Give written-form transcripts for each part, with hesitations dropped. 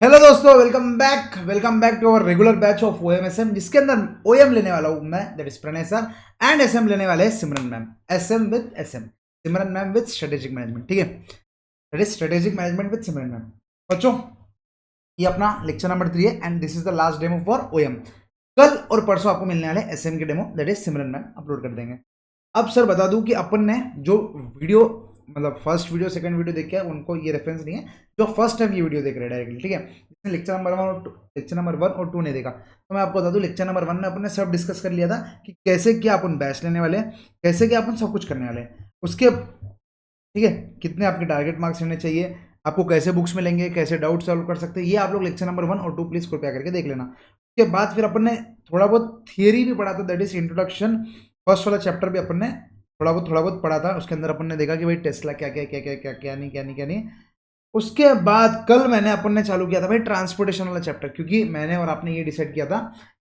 Hello दोस्तों, welcome back to our regular batch of OMSM, जिसके अंदर ओएम लेने वाला हूं मैं, that is Pranay sir, and SM लेने वाले हैं Simran ma'am. SM Simran ma'am with strategic management. ठीक है, that is strategic management with Simran ma'am. बच्चों, ये अपना लेक्चर नंबर 3 है and this is the last demo for OM. कल और परसों आपको मिलने वाले एसएम के demo, that is Simran ma'am upload कर देंगे। अब सर बता दूं कि अपन ने जो वीडियो, मतलब फर्स्ट वीडियो सेकंड वीडियो देखे हैं, उनको ये रेफरेंस नहीं है जो फर्स्ट टाइम ये वीडियो देख रहे हैं डायरेक्टली। ठीक है, जिसने लेक्चर नंबर 1 और 2 नहीं देखा, तो मैं आपको बता दूं, लेक्चर नंबर 1 में अपन ने सब डिस्कस कर लिया था कि कैसे क्या अपन बैच लेने वाले हैं, कैसे क्या अपन सब कुछ करने वाले हैं उसके। ठीक है, कितने आपके टारगेट मार्क्स रहने चाहिए, आपको कैसे बुक्स मिलेंगे, कैसे डाउट सॉल्व कर सकते हैं, ये आप लोग लेक्चर नंबर 1 और 2 प्लीज कृपया करके देख लेना। उसके बाद फिर अपन ने थोड़ा बहुत थियरी भी पढ़ा था, दैट इज इंट्रोडक्शन। फर्स्ट वाला चैप्टर भी अपन ने थोड़ा बहुत पढ़ा था। उसके अंदर अपन ने देखा कि भाई टेस्ला क्या क्या क्या क्या क्या क्या नहीं क्या नहीं क्या नहीं। उसके बाद कल मैंने अपन ने चालू किया था भाई ट्रांसपोर्टेशन वाला चैप्टर, क्योंकि मैंने और आपने ये डिसाइड किया था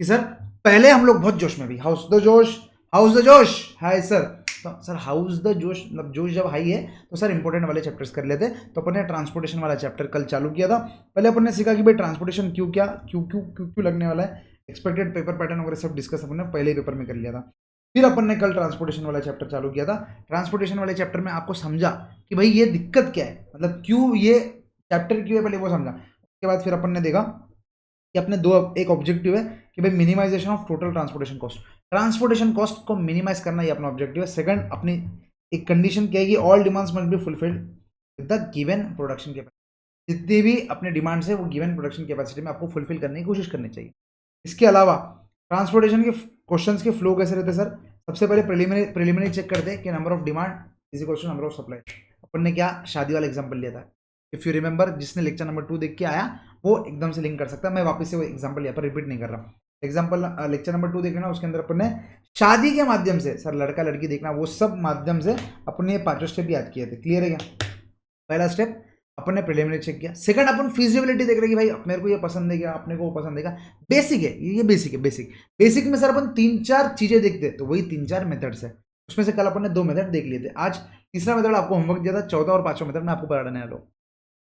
कि सर पहले हम लोग बहुत जोश में भी, हाउस द जोश हाय सर। तो सर हाउस द जोश, मतलब जोश जब हाई है तो सर इंपॉर्टेंट वाले चैप्टर्स कर लेते। तो अपन ने ट्रांसपोर्टेशन वाला चैप्टर कल चालू किया था। पहले अपन ने सीखा कि भाई ट्रांसपोर्टेशन क्यों, क्या क्यों क्यों क्यों क्यों लगने वाला है, एक्सपेक्टेड पेपर पैटर्न वगैरह सब डिस्कस अपन ने पहले पेपर में कर लिया था। फिर अपन ने कल ट्रांसपोर्टेशन वाला चैप्टर चालू किया था। ट्रांसपोर्टेशन वाले चैप्टर में आपको समझा कि भाई ये दिक्कत क्या है, मतलब क्यों ये चैप्टर क्यों है, पहले वो समझा। उसके बाद फिर अपन ने देखा कि अपने एक ऑब्जेक्टिव है कि भाई minimisation of total transportation cost को मिनिमाइज करना, ये अपना ऑब्जेक्टिव है। सेकंड, अपनी एक कंडीशन क्या है कि all demands must be fulfilled with the given production capacity. जितनी भी अपने डिमांड्स है वो गिवन प्रोडक्शन कैपेसिटी में आपको फुलफिल करने की कोशिश करनी चाहिए। इसके अलावा ट्रांसपोर्टेशन के क्वेश्चंस के फ्लो कैसे रहते हैं सर। सबसे पहले प्रिलिमिनरी चेक करते हैं कि number of demand is equal to number of supply. अपन ने क्या शादी वाला एग्जांपल लिया था, इफ यू रिमेंबर, जिसने लेक्चर नंबर 2 देख के आया वो एकदम से लिंक कर सकता है। मैं वापस से वो एग्जांपल यहाँ पर रिपीट नहीं कर रहा। एग्जांपल लेक्चर नंबर 2 देखना, उसके अंदर अपन ने शादी के माध्यम से, सर लड़का लड़की देखना, वो सब माध्यम से अपन ने ये 5 स्टेप याद किए थे। क्लियर है क्या? पहला स्टेप अपन ने प्रिलिमिनरी चेक किया। सेकंड, अपन फिजिबिलिटी देख रहे कि भाई मेरे को ये पसंद है क्या, अपने को वो पसंद है क्या। बेसिक है ये, बेसिक है। बेसिक में सर अपन 3-4 चीजें देखते हैं, तो वही 3-4 मेथड्स है। उसमें से कल अपन ने 2 मेथड देख लिए थे, आज तीसरा मेथड आपको होमवर्क दिया था। चौथा और पांचवा मेथड मैं आपको पढ़ाने वाला हूँ।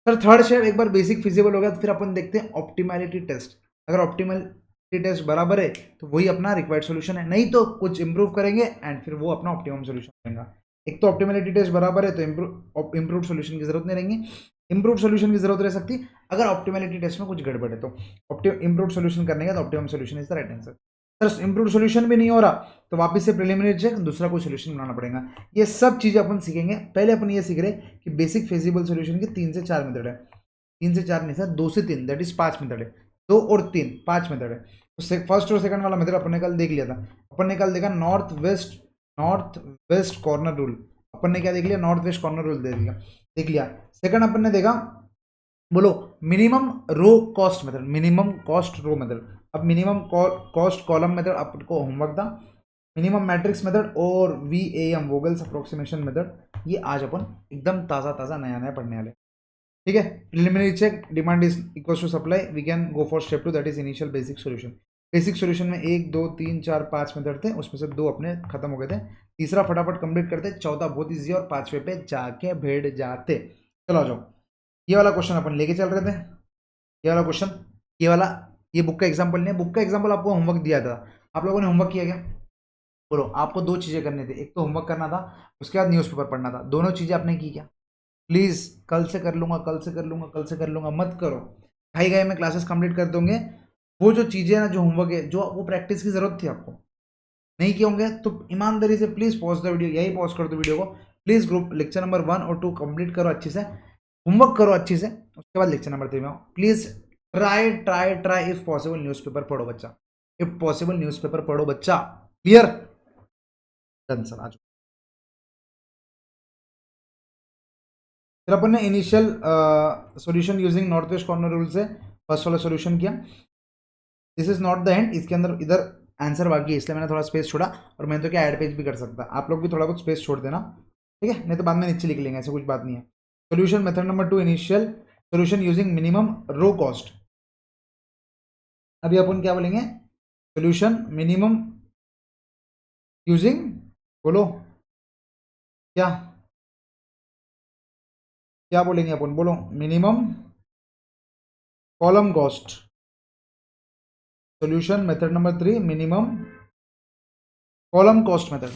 सर थर्ड स्टेप, एक बार बेसिक फिजिबल हो गया तो फिर अपन देखते हैं ऑप्टिमैलिटी टेस्ट। अगर ऑप्टिमैलिटी टेस्ट बराबर है तो वही अपना रिक्वायर्ड सोल्यूशन है, नहीं तो कुछ इंप्रूव करेंगे एंड फिर वो अपना ऑप्टिमम सोल्यूशन बनेगा। एक तो ऑप्टिमैलिटी टेस्ट बराबर है तो इंप्रूव सोल्यूशन की जरूरत नहीं रहेंगी। इंप्रूव सोल्यूशन की जरूरत रह सकती अगर ऑप्टिमैलिटी टेस्ट में कुछ गड़बड़ है, तो इंप्रूव सोल्यूशन करने का तो optimum solution is the right answer. Sir improve solution भी नहीं हो रहा तो वापस से प्रिलिमिनरी चेक, दूसरा कोई सोल्यूशन बनाना पड़ेगा। ये सब चीजें अपन सीखेंगे। पहले अपन ये सीख रहे कि बेसिक फिजिबल सोल्यूशन के 3 से 4 मेथड है। 3 से 4 नहीं सर, 2 से 3, दैट इज 5 मेथड है। 2 और 3 5 मेथड है। तो फर्स्ट और सेकंड वाला मेथड अपन ने कल देख लिया था। अपन ने कल देखा नॉर्थ वेस्ट कॉर्नर रूल। अपन ने क्या देख लिया, नॉर्थ वेस्ट कॉर्नर रूल देख लिया। सेकंड अपन ने देखा, बोलो, minimum row cost method, minimum cost रो मेथड। अब मिनिमम कॉस्ट कॉलम मेथड आपको होमवर्क था। मिनिमम मैट्रिक्स मेथड और VAM वोगल्स अप्रोक्सीमेशन मेथड, ये आज अपन एकदम ताज़ा ताज़ा नया नया पढ़ने वाले। ठीक है, preliminary check, demand is equal to supply, we can go for step 2, that is initial basic solution. Basic solution में 1 2 3 4 5 मेथड थे, उसमें से 2 अपने खत्म हो गए थे। तीसरा फटाफट कंप्लीट करते, चौथा बहुत ईजी, और पांचवे पे जाके भेड़ जाते। चलो आ जाओ, ये वाला क्वेश्चन अपन लेके चल रहे थे। ये वाला क्वेश्चन, ये वाला, ये बुक का एग्जाम्पल नहीं है, बुक का एग्जाम्पल आपको होमवर्क दिया था। आप लोगों ने होमवर्क किया क्या? बोलो, आपको 2 चीजें करनी थी, एक तो होमवर्क करना था, उसके बाद न्यूज़पेपर पढ़ना था। दोनों चीजें आपने की क्या? प्लीज, कल से कर लूंगा, कल से कर लूंगा, कल से कर लूंगा मत करो। भाई गए में क्लासेस कंप्लीट कर दोगे। वो जो चीजें ना, जो होमवर्क है, जो वो प्रैक्टिस की जरूरत थी आपको, नहीं किए होंगे तो ईमानदारी से प्लीज पॉज द वीडियो, यही पॉज कर दो वीडियो को। प्लीज ग्रुप लेक्चर नंबर 1 और 2 कंप्लीट करो अच्छे से, होमवर्क करो अच्छे से, उसके बाद लेक्चर नंबर 3 में आओ। Please try try try, if possible newspaper पढ़ो बच्चा, इफ पॉसिबल न्यूज़पेपर पढ़ो बच्चा। क्लियर? डन सर, आज फिर अपन ने initial solution using north west corner rule से फर्स्ट वाला सॉल्यूशन किया। This is not the end, इसके अंदर इधर आंसर बाकी है, इसलिए मैंने थोड़ा स्पेस छोड़ा। और मैं तो क्या ऐड पेज भी कर सकता, आप लोग भी थोड़ा बहुत स्पेस छोड़ देना, ठीक है, नहीं तो बाद में नीचे लिख लेंगे, ऐसा कुछ बात नहीं है। Solution method number 2, initial solution using minimum row cost. अभी अपन क्या बोलेंगे, सोल्यूशन मिनिमम यूजिंग, बोलो क्या, क्या बोलेंगे अपन, बोलो, minimum column cost solution method number 3 minimum column cost method.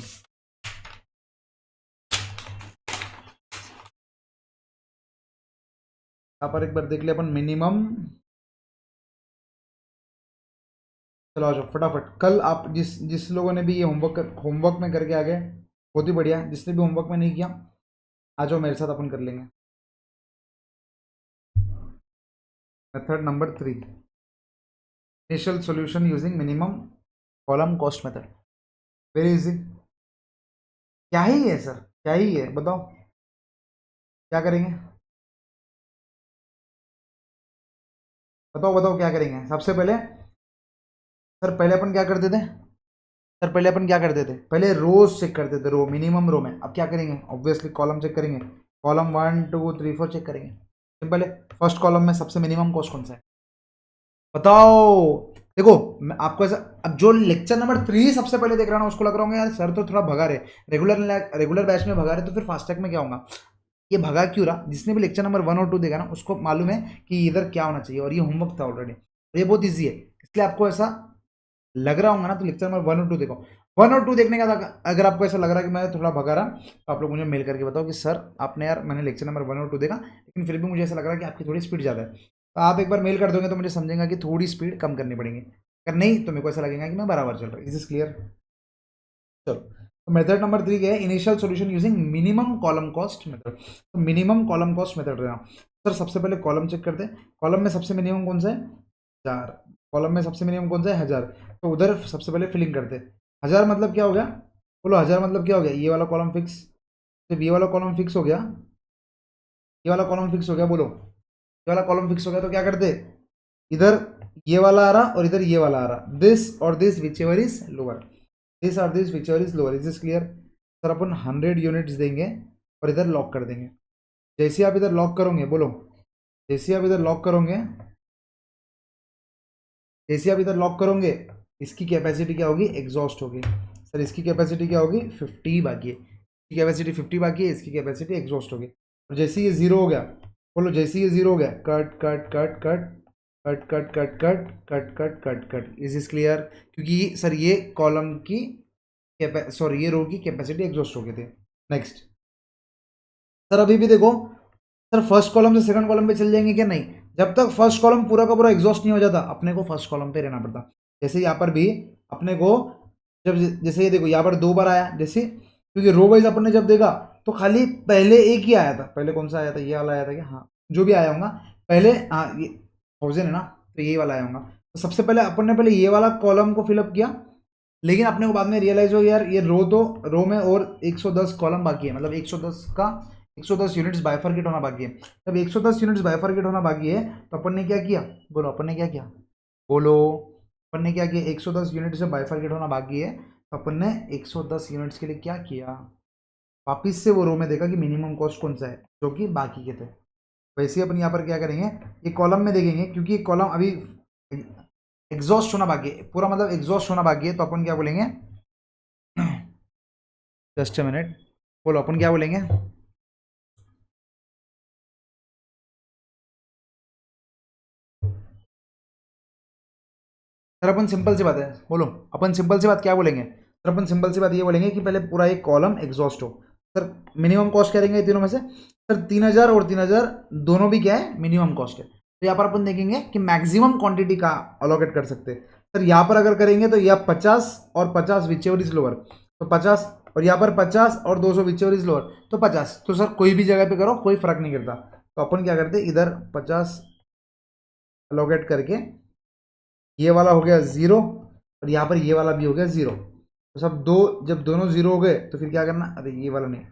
यहाँ पर एक बार देख लिया अपन मिनिमम। चलो आ जाओ फटाफट। कल आप जिस जिस लोगों ने भी ये होमवर्क में करके आ गए बहुत ही बढ़िया। जिसने भी होमवर्क में नहीं किया आ जाओ मेरे साथ, अपन कर लेंगे। Method number 3 initial solution using minimum column cost method. Very easy. क्या ही है सर, क्या ही है बताओ, क्या करेंगे बताओ बताओ क्या करेंगे। सबसे पहले सर पहले अपन क्या करते थे, सर पहले अपन क्या करते थे, पहले रोज चेक करते थे, रो मिनिमम रो में। अब क्या करेंगे, ऑब्वियसली कॉलम चेक करेंगे। कॉलम 1 2 3 4 चेक करेंगे। सिंपल है। फर्स्ट कॉलम में सबसे मिनिमम कॉस्ट कौन सा है बताओ। देखो मैं आपको ऐसा, अब जो लेक्चर नंबर 3 सबसे पहले देख रहा ना उसको लग रहा होगा यार सर तो थोड़ा भगा रहे, रेगुलर बैच में भगा रहे, तो फिर फास्टैग में क्या होगा, ये भगा क्यों रहा। जिसने भी लेक्चर नंबर 1 और 2 देखा ना उसको मालूम है कि इधर क्या होना चाहिए, और ये होमवर्क था ऑलरेडी, ये बहुत ईजी है। इसलिए आपको ऐसा लग रहा होगा ना, तो लेक्चर नंबर 1 और 2 देखो। 1 और 2 देखने का अगर आपको ऐसा लग रहा है कि मैं थोड़ा भगा रहा, तो आप लोग मुझे मेल करके बताओ कि सर आपने यार मैंने लेक्चर नंबर 1 और 2 देखा लेकिन फिर भी मुझे ऐसा लग रहा है कि आपकी थोड़ी स्पीड ज़्यादा है। तो आप एक बार मेल कर दोगे तो मुझे समझेगा कि थोड़ी स्पीड कम करनी पड़ेगी। अगर नहीं तो मेरे को ऐसा लगेगा कि मैं बराबर चल रहा हूँ। Is is clear. चलो तो मेथड नंबर 3 क्या है, initial solution using minimum column cost method. तो मिनिमम कॉलम कॉस्ट मेथड रहा सर। सबसे पहले कॉलम चेक करते हैं। कॉलम में सबसे मिनिमम कौन सा है, 1000। कॉलम में सबसे मिनिमम कौन सा है, 1000। तो उधर सबसे पहले फिलिंग करते हैं। 1000 मतलब क्या हो गया, बोलो 1000 मतलब क्या हो गया, ये वाला कॉलम फिक्स। जब ये वाला कॉलम फिक्स हो गया, ये वाला कॉलम फिक्स हो गया, बोलो ये वाला कॉलम फिक्स हो गया, तो क्या करते, इधर ये वाला आ रहा और इधर ये वाला आ रहा, दिस और this whichever is lower, this और this whichever is lower. Is this clear. Sir अपन 100 यूनिट्स देंगे और इधर लॉक कर देंगे। जैसे आप इधर लॉक करोगे, बोलो जैसे आप इधर लॉक करोगे, जैसे आप इधर लॉक करोगे, इसकी कैपेसिटी क्या होगी, एग्जॉस्ट होगी। सर इसकी कैपेसिटी क्या होगी, 50 बाकी है। इसकी कैपेसिटी 50 बाकी है, इसकी कैपेसिटी एग्जॉस्ट होगी। और जैसे ये जीरो हो गया, बोलो जैसे ये जीरो हो गया, cut cut cut cut cut cut cut cut cut cut cut cut. Is is clear. क्योंकि सर ये कॉलम की सॉरी ये रो की कैपेसिटी एग्जॉस्ट हो गई थी। नेक्स्ट सर अभी भी देखो, सर फर्स्ट कॉलम से सेकंड कॉलम पे चल जाएंगे क्या, नहीं। जब तक फर्स्ट कॉलम पूरा का पूरा एग्जॉस्ट नहीं हो जाता अपने को फर्स्ट कॉलम पे रहना पड़ता। जैसे यहाँ पर भी अपने को जब जैसे ये देखो यहाँ पर 2 बार आया, जैसे क्योंकि रो वाइज अपन ने जब देखा तो खाली पहले एक ही आया था। पहले कौन सा आया था, ये वाला आया था क्या, हाँ जो भी आया होगा पहले, हाँ ये 1000 है ना, तो ये वाला आया होगा। तो सबसे पहले अपन ने पहले ये वाला कॉलम को फिलअप किया, लेकिन अपने को बाद में रियलाइज हो यार ये रो में और 110 कॉलम बाकी है, मतलब 110 का 110 यूनिट्स बाइफरकेट होना बाकी है। जब 110 यूनिट्स बाइफरकेट होना बाकी है तो अपन ने क्या किया, बोलो अपन ने क्या किया, बोलो अपन ने क्या किया, 110 यूनिट से बाइफरकेट होना बाकी है तो अपन ने 110 यूनिट्स के लिए क्या किया, वापिस से वो रो में देखा कि मिनिमम कॉस्ट कौन सा है जो कि बाकी के थे। वैसे ही अपन यहाँ पर क्या करेंगे, ये कॉलम में देखेंगे क्योंकि ये कॉलम अभी एग्जॉस्ट होना बाकी है, पूरा मतलब एग्जॉस्ट होना बाकी है, तो अपन क्या बोलेंगे, जस्ट अ मिनट, बोलो अपन क्या बोलेंगे, सर अपन सिंपल सी बात है, बोलो अपन सिंपल सी बात क्या बोलेंगे, सर अपन सिंपल सी बात ये बोलेंगे कि पहले पूरा एक कॉलम एग्जॉस्ट हो। सर मिनिमम कॉस्ट क्या रहेंगे तीनों में से, सर 3000 और 3000 दोनों भी क्या है, मिनिमम कॉस्ट है। तो यहाँ पर अपन देखेंगे कि मैक्सिमम क्वांटिटी का अलोकेट कर सकते हैं। सर यहाँ पर अगर करेंगे तो यह 50 और 50 विच एवर इज लोअर, तो 50 और यहाँ पर 50 और 200 विच एवर इज लोअर, तो 50। तो सर कोई भी जगह पे करो कोई फर्क नहीं करता। तो अपन क्या करते, इधर 50 अलोकेट करके ये वाला हो गया 0 और यहाँ पर ये वाला भी हो गया 0। तो सब दो, जब दोनों 0 हो गए तो फिर क्या करना, अरे ये वाला नहीं,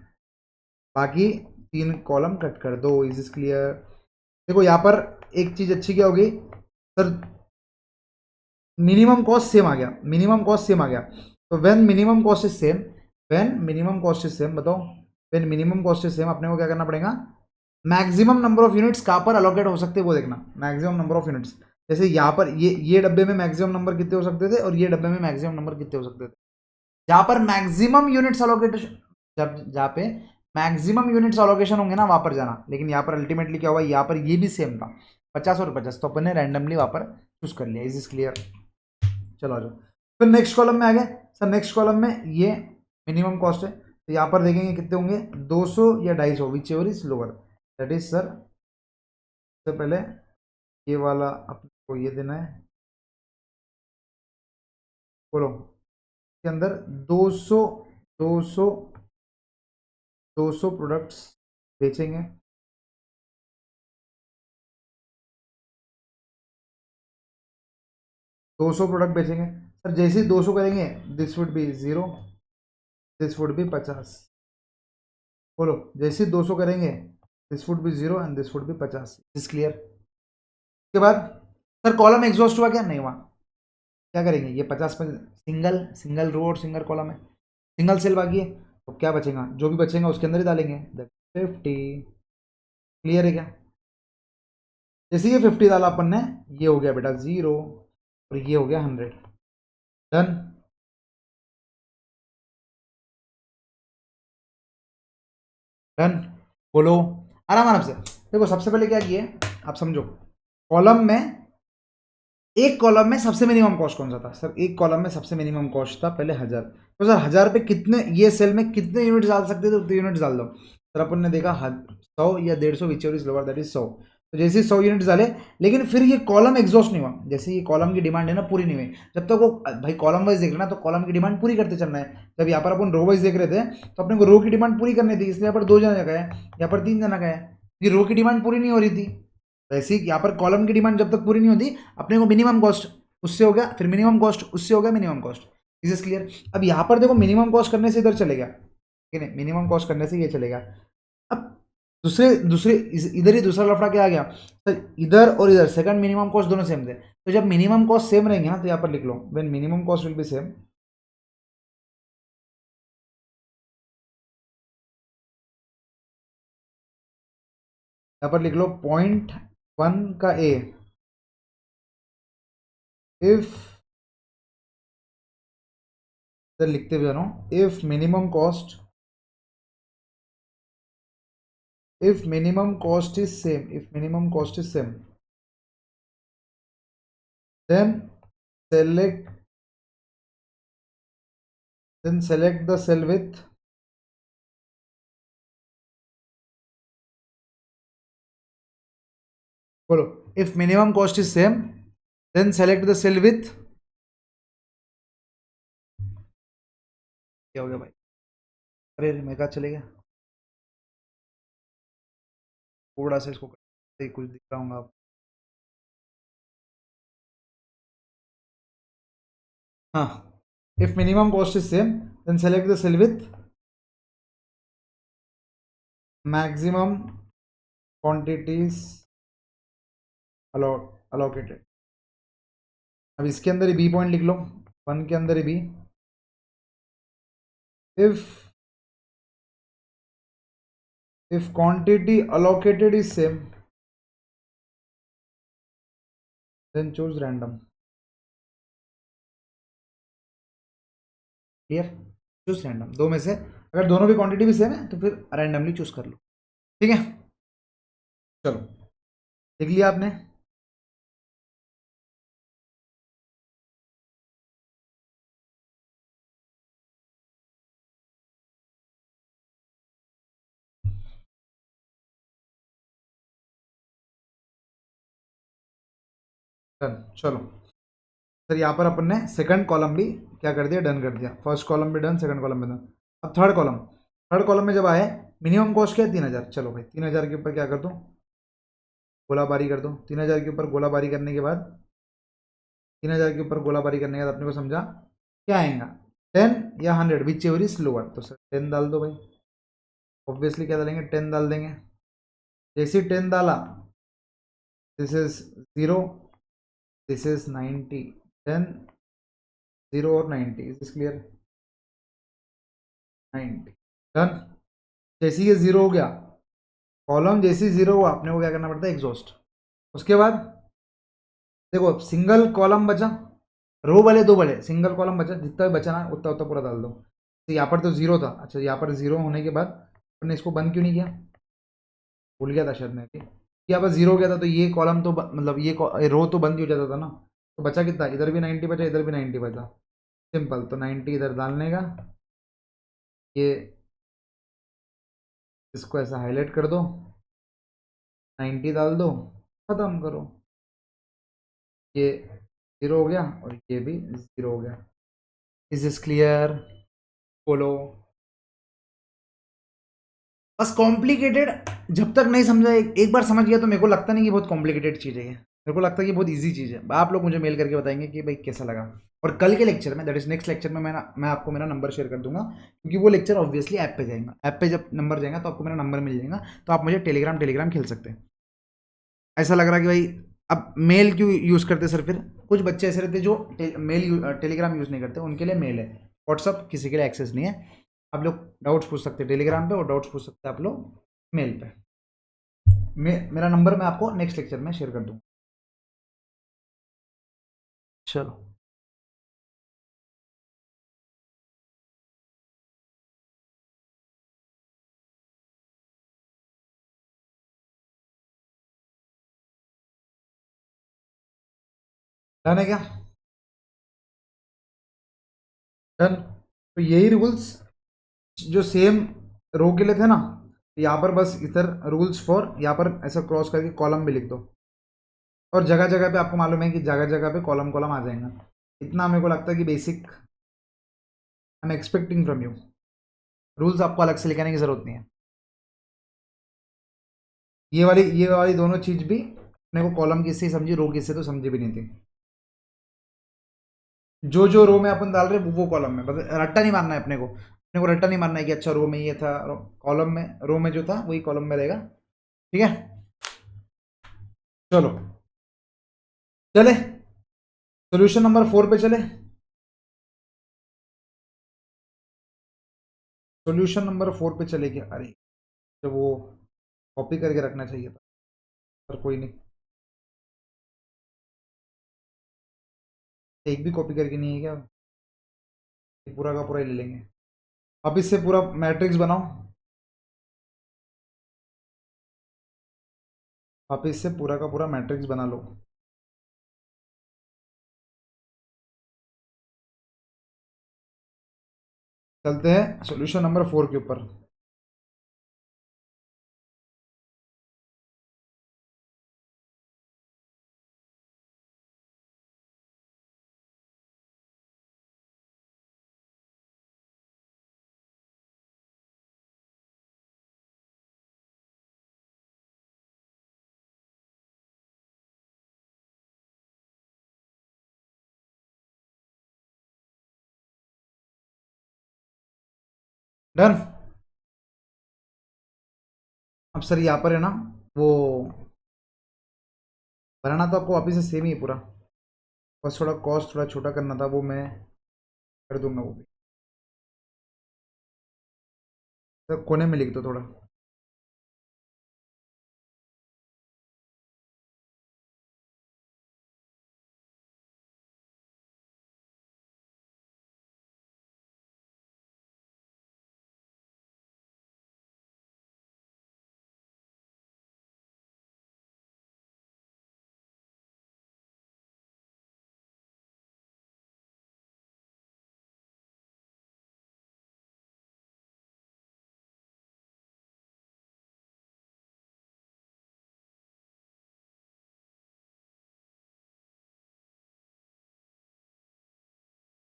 बाकी 3 कॉलम कट कर दो। Is is clear. देखो यहाँ पर एक चीज अच्छी क्या होगी, सर मिनिमम कॉस्ट सेम आ गया, मिनिमम कॉस्ट सेम आ गया। तो when minimum cost is same, when minimum cost is same, बताओ when minimum cost is same अपने को क्या करना पड़ेगा, मैक्सिमम नंबर ऑफ यूनिट्स कहाँ पर अलोकेट हो सकते हैं वो देखना, मैक्सिमम नंबर ऑफ यूनिट्स। जैसे यहाँ पर ये डब्बे में मैक्सिमम नंबर कितने हो सकते थे और ये डब्बे में मैक्सिमम नंबर कितने हो सकते थे। जहाँ पर मैक्सिमम यूनिट्स अलोकेटेशन, जब जहाँ पे मैक्सिमम यूनिट्स अलोकेशन होंगे ना वहां पर जाना। लेकिन यहाँ पर अल्टीमेटली क्या हुआ, यहाँ पर ये भी सेम था, 50 और 50, तो अपन ने रैंडमली वहाँ पर चूज कर लिया। Is is clear? चलो आ जाओ। फिर नेक्स्ट कॉलम में आ गए सर। नेक्स्ट कॉलम में ये मिनिमम कॉस्ट है, तो यहाँ पर देखेंगे कितने होंगे, 200 या 250, whichever is lower. That is sir, सबसे पहले ये वाला अपने को ये देना है, बोलो के अंदर 200 200 200 प्रोडक्ट्स बेचेंगे। 200 प्रोडक्ट बेचेंगे सर। जैसे ही 200 करेंगे, this would be 0, this would be 50। बोलो, जैसे ही 200 करेंगे, this would be 0 and this would be 50। Is clear? उसके बाद सर कॉलम एग्जॉस्ट हुआ क्या? नहीं हुआ। क्या करेंगे, ये 50 पर सिंगल सिंगल रो और सिंगल कॉलम है, सिंगल सेल बाकी है, तो क्या बचेगा, जो भी बचेगा उसके अंदर ही डालेंगे। 50। क्लियर है क्या? जैसे ये 50 डाला अपन ने, ये हो गया बेटा 0 और ये हो गया 100। डन। डन। बोलो आराम आराम से। देखो सबसे पहले क्या किए आप समझो, कॉलम में, एक कॉलम में सबसे मिनिमम कॉस्ट कौन सा था सर? एक कॉलम में सबसे मिनिमम कॉस्ट था पहले 1000। तो सर 1000 पे कितने, ये सेल में कितने यूनिट डाल सकते थे? उतने यूनिट डाल दो। सर अपन ने देखा 100 या 150, which ever is lower, that is 100। तो जैसे 100 यूनिट डाले, लेकिन फिर ये कॉलम एग्जॉस्ट नहीं हुआ। जैसे ये कॉलम की डिमांड है ना, पूरी नहीं हुई, जब तक वो भाई कॉलम वाइज देख रहे ना, तो कॉलम की डिमांड पूरी करते चलना है। जब यहाँ पर अपन रो वाइज देख रहे थे, तो अपने को रो की डिमांड पूरी करनी थी, इसलिए यहाँ पर 2 जना का है, यहाँ पर 3 जना का है, ये रो की डिमांड पूरी नहीं हो रही थी। वैसे ही यहाँ पर कॉलम की डिमांड जब तक पूरी नहीं होती, अपने को मिनिमम कॉस्ट उससे हो गया, फिर मिनिमम कॉस्ट उससे हो गया, minimum cost. Is is clear? अब यहाँ पर देखो मिनिमम कॉस्ट करने से इधर चलेगा, ठीक है? मिनिमम कॉस्ट करने से ये चलेगा। अब दूसरे दूसरे इधर ही दूसरा लफड़ा क्या आ गया सर, इधर और इधर सेकंड मिनिमम कॉस्ट दोनों सेम थे। तो जब मिनिमम कॉस्ट सेम रहेंगे ना, तो यहाँ पर लिख लो when minimum cost will be same, यहाँ पर लिख लो .1 का ए, इफ, इधर लिखते हुए जानो, if minimum cost, if minimum cost is same, if minimum cost is same, then select, then select the cell with, बोलो, if minimum cost is same, then select the cell with, क्या हो गया भाई? अरे मैं कहा चले गया, थोड़ा सा इसको कुछ दिख रहा हूँ आप। हाँ, if minimum cost is same, then select the cell with maximum quantities allocated। अब इसके अंदर ही बी पॉइंट लिख लो, 1 के अंदर ही B, if quantity allocated is same, then choose random। Clear? Choose random, दो में से अगर दोनों की क्वांटिटी भी सेम है तो फिर रैंडमली चूज कर लो। ठीक है, चलो देख लिया आपने। डन। चलो सर यहाँ पर अपन ने सेकंड कॉलम भी क्या कर दिया, डन कर दिया। फर्स्ट कॉलम भी डन, सेकंड कॉलम भी डन। अब थर्ड कॉलम, थर्ड कॉलम में जब आए, मिनिमम कॉस्ट क्या है 3000। चलो भाई 3000 के ऊपर क्या कर दो, गोलाबारी कर दो। 3000 के ऊपर गोलाबारी करने के बाद, 3000 के ऊपर गोलाबारी करने के बाद अपने को समझा क्या आएगा, 10 या 100, विच एवर इज लोअर। तो सर 10 डाल दो भाई, ऑब्वियसली क्या डालेंगे, 10 डाल देंगे। जैसे 10 डाला, this is 0, this is 90, then 0 और 90। Is this clear? 90। डन। जैसे ये 0 हो गया, कॉलम जैसे 0 हुआ, अपने को क्या करना पड़ता है, एग्जॉस्ट। उसके बाद देखो सिंगल कॉलम बचा, रो भले दो भले, सिंगल कॉलम बचा, जितना भी बचा ना उतना उतना पूरा डाल दो। तो यहाँ पर तो 0 था, अच्छा यहाँ पर 0 होने के बाद अपने इसको बंद क्यों नहीं किया, भूल गया था शायद मैं भी। यहाँ पर 0 हो गया था तो ये कॉलम तो मतलब ये रो तो बंद ही हो जाता था ना। तो बचा कितना, इधर भी 90 बचा, इधर भी 90 बचा। सिंपल, तो 90 इधर डालने का, ये इसको ऐसा हाईलाइट कर दो, 90 डाल दो, खत्म करो। ये 0 हो गया और ये भी 0 हो गया। Is is clear? बोलो। बस कॉम्प्लिकेटेड जब तक नहीं समझा, एक बार समझ गया तो मेरे को लगता नहीं कि बहुत कॉम्प्लिकेटेड चीज़ है ये। मेरे को लगता है कि बहुत इजी चीज़ है। आप लोग मुझे मेल करके बताएंगे कि भाई कैसा लगा। और कल के लेक्चर में, दैट इज नेक्स्ट लेक्चर में, मैं आपको मेरा नंबर शेयर कर दूंगा, क्योंकि वो लेक्चर ऑब्वियसली ऐप पे जाएगा। ऐप पे जब नंबर जाएगा तो आपको मेरा नंबर मिल जाएगा, तो आप मुझे टेलीग्राम खेल सकते हैं। ऐसा लग रहा है कि भाई अब मेल क्यों यूज़ करते सर? फिर कुछ बच्चे ऐसे रहते हैं जो टेलीग्राम यूज़ नहीं करते, उनके लिए मेल है। व्हाट्सअप किसी के लिए एक्सेस नहीं है। आप लोग डाउट्स पूछ सकते हैं टेलीग्राम पे, और डाउट्स पूछ सकते हैं आप लोग मेल पे। मेरा नंबर मैं आपको नेक्स्ट लेक्चर में शेयर कर दूँ। चलो, डन है क्या? डन। तो यही रूल्स जो सेम रो के लिए थे ना, यहाँ पर बस इधर रूल्स फॉर, यहाँ पर ऐसा क्रॉस करके कॉलम भी लिख दो। और जगह जगह पे आपको मालूम है कि जगह जगह पे कॉलम कॉलम आ जाएगा। इतना मेरे को लगता है कि basic I am expecting from you. Rules आपको अलग से लिखाने की जरूरत नहीं है। ये वाली दोनों चीज भी अपने को कॉलम किससे समझी, रो किससे तो समझी भी नहीं थी। जो जो रो में अपन डाल रहे वो कॉलम में, बस रट्टा नहीं मारना है अपने को रट्टा नहीं मारना है कि अच्छा रो में ये था, कॉलम में, रो में जो था वही कॉलम में रहेगा। ठीक है, चलो चले सोल्यूशन नंबर 4 पे चले। सोल्यूशन नंबर 4 पे चले क्या? अरे तो वो कॉपी करके रखना चाहिए था, पर कोई नहीं। एक भी कॉपी करके नहीं है क्या? ये पूरा का पूरा ही ले लेंगे। अब इससे पूरा मैट्रिक्स बनाओ, वापिस से पूरा का पूरा मैट्रिक्स बना लो। चलते हैं सॉल्यूशन नंबर 4 के ऊपर। डन। अब सर यहाँ पर है ना, वो बनाना तो आपको वापिस से सेम ही है पूरा, बस थोड़ा कॉस्ट थोड़ा छोटा करना था, वो मैं कर दूंगा वो भी। सर कोने में लिख दो थोड़ा।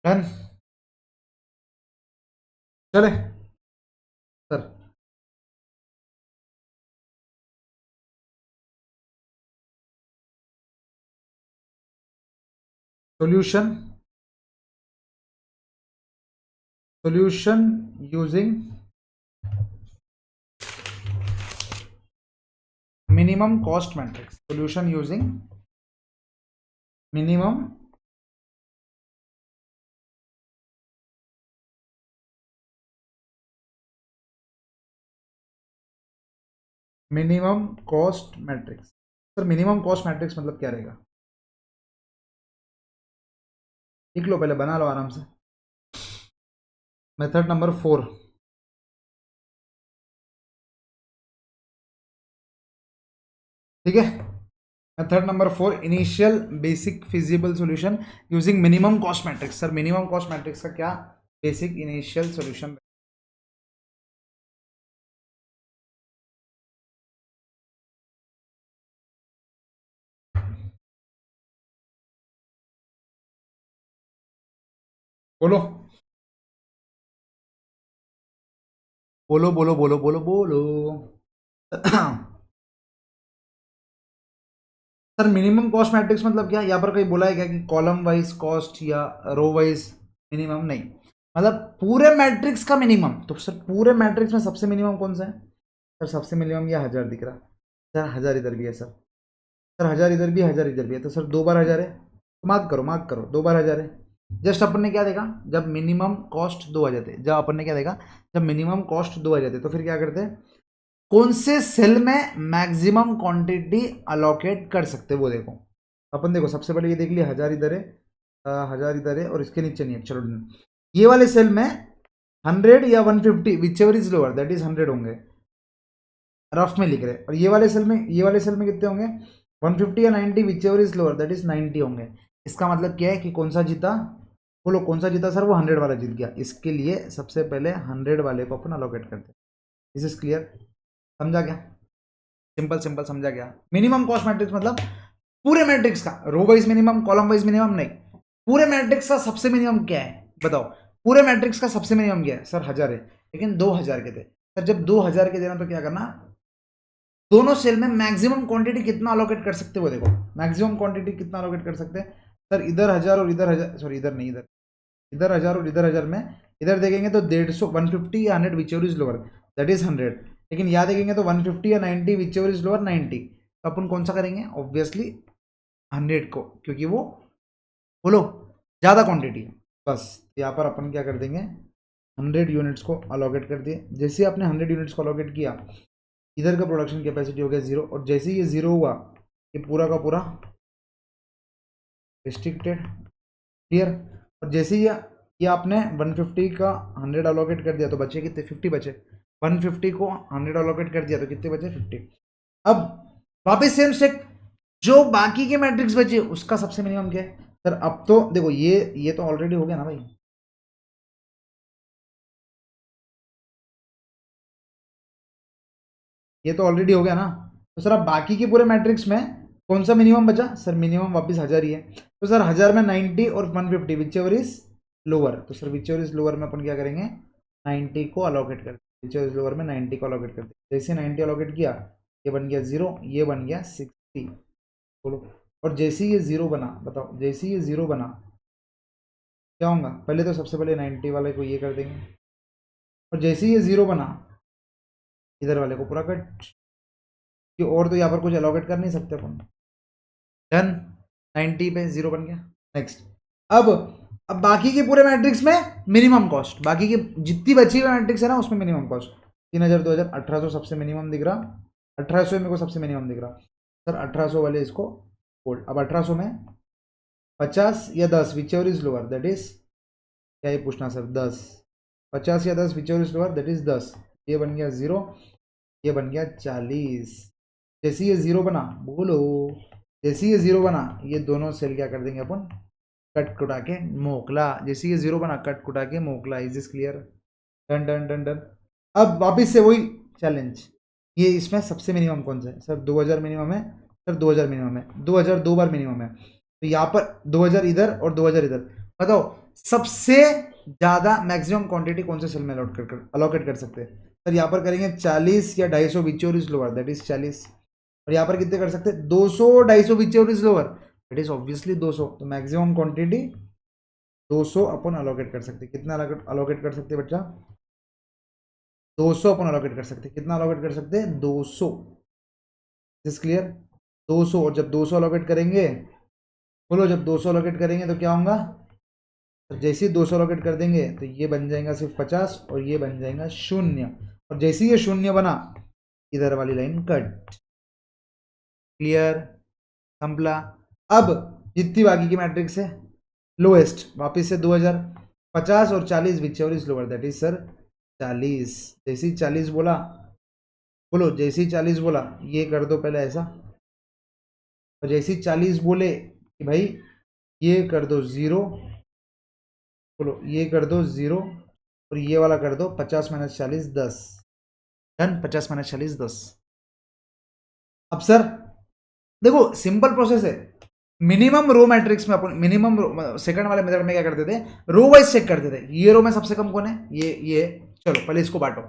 डन। चले sir. Solution solution using minimum cost matrix. Solution using minimum minimum cost matrix. Sir minimum cost matrix मतलब क्या रहेगा? लिख लो, पहले बना लो आराम से। Method number 4। ठीक है। Method number 4, initial basic feasible solution using minimum cost matrix. Sir minimum cost matrix का क्या बेसिक इनिशियल सॉल्यूशन? बोलो बोलो बोलो बोलो बोलो बोलो। सर मिनिमम कॉस्ट मैट्रिक्स मतलब क्या? यहाँ पर कहीं बोला है क्या कि कॉलम वाइज कॉस्ट या रो वाइज मिनिमम? नहीं, मतलब पूरे मैट्रिक्स का मिनिमम। तो सर पूरे मैट्रिक्स में सबसे मिनिमम कौन सा है? सर सबसे मिनिमम यह 1000 दिख रहा। सर 1000 इधर भी है सर। सर 1000 इधर भी, 1000 इधर भी है, तो सर 2 बार 1000 है। तो मार्क करो मार्क करो, 2 बार 1000 है। जस्ट अपन ने क्या देखा? जब मिनिमम कॉस्ट 2 आ जाते, जब अपन ने क्या देखा? जब मिनिमम कॉस्ट 2 आ जाते तो फिर क्या करते हैं? कौन से सेल में मैक्सिमम क्वांटिटी अलोकेट कर सकते वो देखो। अपन देखो सबसे पहले ये देख लिया, 1000 इधर है, 1000 इधर है और इसके नीचे नहीं है। चलो ये वाले सेल में 100 या 150 which ever is lower that is 100 होंगे, रफ में लिख रहे हैं। और ये वाले सेल में, ये वाले सेल में कितने होंगे? 150 या 90 which ever is lower that is 90 होंगे। इसका मतलब क्या है कि कौन सा जीता? बोलो कौन सा जीता? सर वो 100 वाला जीत गया। इसके लिए सबसे पहले 100 वाले को अपन अलोकेट करते हैं। This is clear? समझा क्या? सिंपल सिंपल समझा गया। मिनिमम कॉस्ट मैट्रिक्स मतलब पूरे मैट्रिक्स का, row wise minimum column wise minimum नहीं, पूरे मैट्रिक्स का सबसे मिनिमम क्या है बताओ? पूरे मैट्रिक्स का सबसे मिनिमम क्या है? सर 1000 है, लेकिन 2000 के थे। सर जब 2000 के देना तो क्या करना? दोनों सेल में मैक्सिमम क्वांटिटी कितना अलोकेट कर सकते हो देखो। मैक्सिमम क्वांटिटी कितना अलोकेट कर सकते हैं? सर इधर 1000 और इधर 1000, सॉरी इधर नहीं, इधर इधर 1000 और इधर 1000 में इधर देखेंगे तो 150, 150 या 100 which ever is lower that is 100। लेकिन यहाँ देखेंगे तो 150 या 90 विच एवर इज लोअर 90। तो अपन कौन सा करेंगे? ऑब्वियसली 100 को, क्योंकि वो बोलो ज़्यादा क्वांटिटी है। बस यहाँ पर अपन क्या कर देंगे? 100 यूनिट्स को अलोकेट कर दिए। जैसे ही आपने 100 यूनिट्स को अलोकेट किया, इधर का प्रोडक्शन कैपेसिटी हो गया 0, और जैसे ही ये 0 हुआ, ये पूरा का पूरा रिस्ट्रिक्टेड। क्लियर? और जैसे ही ये आपने 150 का 100 अलोकेट कर दिया तो बचे कितने? 50 बचे। 150 को 100 अलोकेट कर दिया तो कितने बचे? 50। अब वापस सेम स्टेप, जो बाकी के मैट्रिक्स बचे उसका सबसे मिनिमम क्या है? सर अब तो देखो ये तो ऑलरेडी हो गया ना भाई, ये तो ऑलरेडी हो गया ना। तो सर अब बाकी के पूरे मैट्रिक्स में कौन सा मिनिमम बचा? सर मिनिमम वापस 1000 ही है। तो सर 1000 में 90 और 150 विच एवर इज लोअर, तो sir which ever is lower में अपन क्या करेंगे? 90 को अलोकेट कर, विच एवर इज लोअर में 90 को अलोकेट कर दे। जैसे 90 अलोकेट किया, ये बन गया 0, ये बन गया 60। बोलो। और जैसे ही ये 0 बना, बताओ जैसे ही ये 0 बना क्या होगा? पहले तो सबसे पहले 90 वाले को ये कर देंगे, और जैसे ही ये 0 बना, इधर वाले को पूरा कट। कि और तो यहाँ पर कुछ अलोकेट कर नहीं सकते अपन। डन, 90 पे 0 बन गया। नेक्स्ट, अब अब बाकी के पूरे मैट्रिक्स में मिनिमम कॉस्ट, बाकी के जितनी बची हुई मैट्रिक्स है ना उसमें मिनिमम कॉस्ट 3000, 2000, 1800 सबसे मिनिमम दिख रहा। 1800 मेरे को सबसे मिनिमम दिख रहा। सर 1800 वाले इसको होल्ड। अब 1800 में 50 या 10 which ever is lower that is, क्या ये पूछना सर? 10, 50 या 10 which ever is lower that is 10। ये बन गया 0, ये बन गया 40। जैसे ये 0 बना, बोलो जैसे ये 0 बना, ये दोनों सेल क्या कर देंगे अपन? कट कुटा के मोकला। जैसे ये 0 बना, कट कुटा के मोकला। Is this clear? Done done done done. अब वापिस से वही चैलेंज, ये इसमें सबसे मिनिमम कौन सा है? सर 2000 मिनिमम है। सर 2000 मिनिमम है, 2000 2 बार मिनिमम है, तो यहाँ पर 2000 इधर और 2000 इधर। बताओ सबसे ज़्यादा मैक्सिमम क्वांटिटी कौन से सेल में अलोकेट कर सकते हैं? सर यहाँ पर करेंगे 40 या 250 whichever is lower that is 40। और यहाँ पर कितने कर सकते हैं? 200, 250 whichever is lower that is obviously 200। तो मैक्सिमम क्वांटिटी 200 अपन अलोकेट कर सकते हैं। कितना अलोकेट कर सकते हैं बच्चा? 200 अपन अलोकेट कर सकते हैं। कितना अलोकेट कर सकते हैं? 200। Is clear? 200। और जब 200 अलोकेट करेंगे, बोलो जब 200 अलोकेट करेंगे तो क्या होगा? तो जैसे ही 200 अलोकेट कर देंगे तो ये बन जाएगा सिर्फ 50 और ये बन जाएगा 0। और जैसे ही ये 0 बना, इधर वाली लाइन कट। क्लियर? संपला। अब जितनी बाकी की मैट्रिक्स है लोएस्ट, वापिस से 2000, 50 और 40 which ever is lower that is sir 40। जैसे ही 40 बोला, बोलो जैसे ही 40 बोला, ये कर दो पहले ऐसा, और जैसे ही 40 बोले कि भाई ये कर दो 0, बोलो ये कर दो 0, और ये वाला कर दो 50 - 40 10। डन, 50 - 40 10। अब सर देखो सिंपल प्रोसेस है। मिनिमम रो मैट्रिक्स में अपन मिनिमम सेकंड वाले मेथड में क्या करते थे, रो वाइज चेक करते थे। ये रो में सबसे कम कौन है, ये चलो पहले इसको बांटो,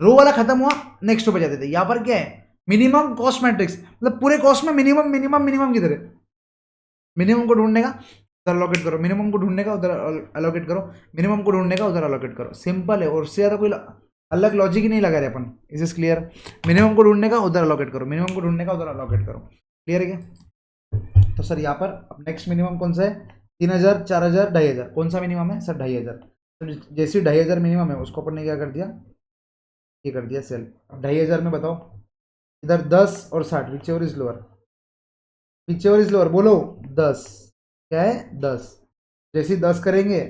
रो वाला खत्म हुआ, नेक्स्ट रो पे जाते थे। यहाँ पर क्या है, मिनिमम कॉस्ट मैट्रिक्स, मतलब पूरे कॉस्ट में मिनिमम मिनिमम मिनिमम किधर है, मिनिमम को ढूंढने का उधर अलोकेट करो, मिनिमम को ढूंढने का उधर अलोकेट करो, मिनिमम को ढूंढने का उधर अलोकेट करो। सिंपल है, और उससे ज़्यादा कोई अलग लॉजिक ही नहीं लगा रहे अपन। Is is clear. मिनिमम को ढूंढने का उधर अलोकेट करो, मिनिमम को ढूंढने का उधर अलोकेट करो। क्लियर है क्या? तो सर यहाँ पर अब नेक्स्ट मिनिमम कौन सा है, 3000 4000 2500। कौन सा मिनिमम है सर, 2500। तो जैसे 2500 मिनिमम है उसको अपन ने क्या कर दिया, ये कर दिया सेल। अब 2500 में बताओ, इधर 10 और 60, which ever is lower, which ever is lower, बोलो 10। क्या है 10। जैसे ही 10 करेंगे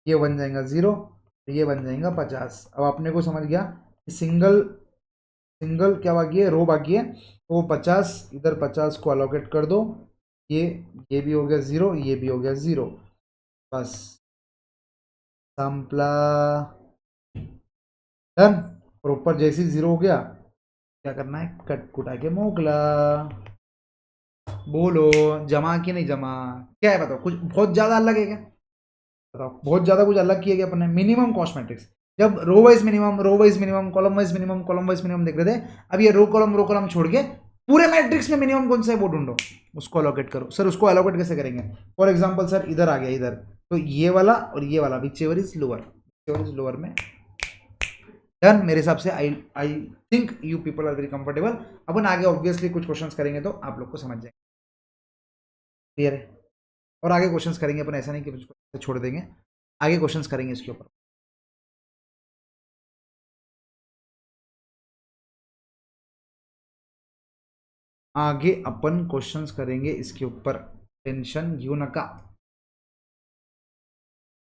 ये बन जाएगा 0, ये बन जाएगा 50। अब अपने को समझ गया कि सिंगल सिंगल क्या बाकी है, रो बाकी है। तो वो 50, इधर 50 को अलोकेट कर दो, ये ये भी हो गया 0, ये भी हो गया 0। बस सैम्पला डन। और ऊपर जैसे ही 0 हो गया, क्या करना है, कट कुटा के मोकला। बोलो जमा कि नहीं जमा, क्या है बताओ, कुछ बहुत ज्यादा अलग है क्या, बताओ बहुत ज्यादा कुछ अलग किया गया अपन ने। मिनिमम कॉस्ट मैट्रिक्स, जब row wise minimum column wise minimum देख रहे थे, अब ये रो कॉलम छोड़ के पूरे मैट्रिक्स में मिनिमम कौन सा है वो ढूंढो, उसको अलोकेट करो। सर उसको अलोकेट कैसे करेंगे, फॉर एग्जाम्पल सर इधर आ गया, इधर तो ये वाला और ये वाला, विच एवर इज लोअर में डन। मेरे हिसाब से I I think you people are very comfortable. अपन आगे ऑब्वियसली कुछ क्वेश्चंस करेंगे तो आप लोग को समझ जाएंगे। क्लियर है। और आगे क्वेश्चंस करेंगे अपन, ऐसा नहीं कि उसको छोड़ देंगे, आगे क्वेश्चंस करेंगे इसके ऊपर। आगे अपन क्वेश्चंस करेंगे इसके ऊपर, टेंशन यू न का।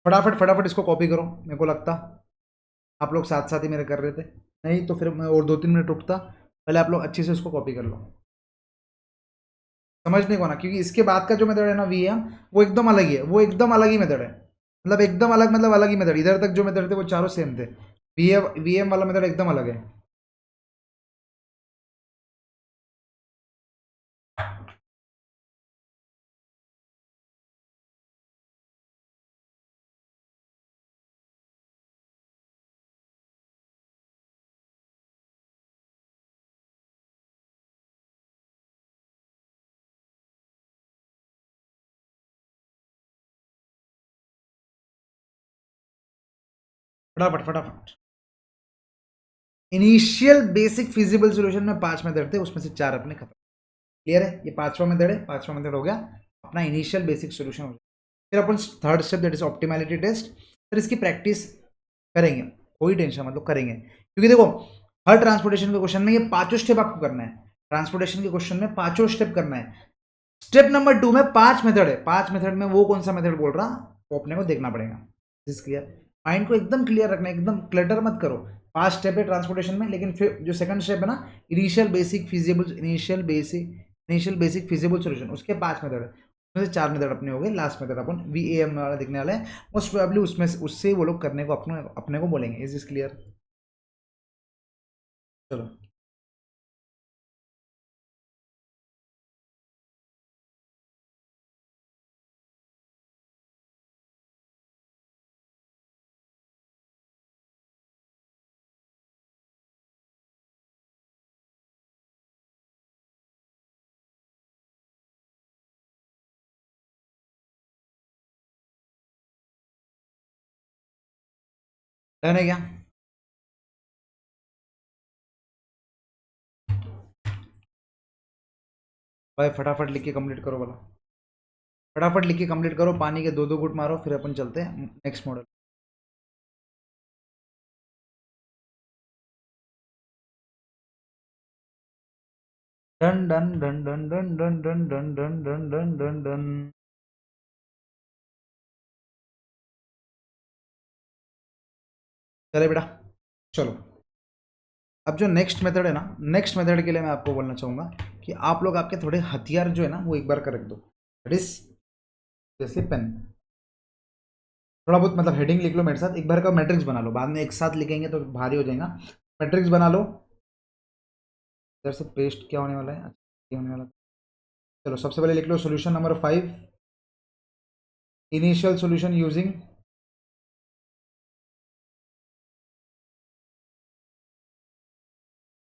फटाफट फटाफट इसको कॉपी करो, मेरे को लगता आप लोग साथ साथ ही मेरे कर रहे थे, नहीं तो फिर मैं और 2 3 मिनट रुकता। पहले आप लोग अच्छे से इसको कॉपी कर लो, समझने को ना, क्योंकि इसके बाद का जो मेथड है ना वीएम, वो एकदम अलग ही है, वो एकदम अलग ही मेथड है। मतलब एकदम अलग, मतलब अलग ही मेथड। इधर तक जो मेथड थे वो चारों सेम थे, वीएम वाला मेथड एकदम अलग है। फटाफट फटाफट। इनिशियल बेसिक फिजिबल सॉल्यूशन में 5 मेथड थे, उसमें से 4 अपने खत्म। क्लियर है, ये पांचवा मेथड है, पांचवा मेथड हो गया अपना इनिशियल बेसिक सॉल्यूशन हो गया। फिर अपन third step that is optimality test. फिर इसकी प्रैक्टिस करेंगे, कोई टेंशन मतलब करेंगे, क्योंकि देखो हर ट्रांसपोर्टेशन के क्वेश्चन में ये पांचों स्टेप आपको करना है। ट्रांसपोर्टेशन के क्वेश्चन में पांचों स्टेप करना है। स्टेप नंबर 2 में 5 मेथड है, 5 मेथड में वो कौन सा मेथड बोल रहा वो अपने को देखना पड़ेगा। This clear. माइंड को एकदम क्लियर रखना है, एकदम क्लटर मत करो। 5 स्टेप है ट्रांसपोर्टेशन में, लेकिन फिर जो सेकंड स्टेप है ना, इनिशियल बेसिक फिजिबल सॉल्यूशन, उसके 5 मेथड है, उसमें से 4 मेथड अपने हो गए। लास्ट मेथड अपन वीएएम वाला दिखने वाला है, मोस्ट प्रोबेबली उसमें उससे वो लोग करने को अपने को बोलेंगे। Is is clear. चलो डन है क्या, भाई फटाफट लिख के कंप्लीट करो बोला, फटाफट लिख के कंप्लीट करो, पानी के 2 2 घूंट मारो, फिर अपन चलते हैं next model. Done done done done done done done done done done done done done. चले बेटा, चलो। अब जो नेक्स्ट मेथड है ना, नेक्स्ट मेथड के लिए मैं आपको बोलना चाहूँगा कि आप लोग आपके थोड़े हथियार जो है ना वो एक बार कर रख दो। दैट इज जैसे पेन, थोड़ा बहुत मतलब हेडिंग लिख लो मेरे साथ, एक बार का मैट्रिक्स बना लो, बाद में एक साथ लिखेंगे तो भारी हो जाएगा। मैट्रिक्स बना लो। इधर से पेस्ट क्या होने वाला है, अच्छा क्या होने वाला है। चलो सबसे पहले लिख लो solution number 5, initial solution using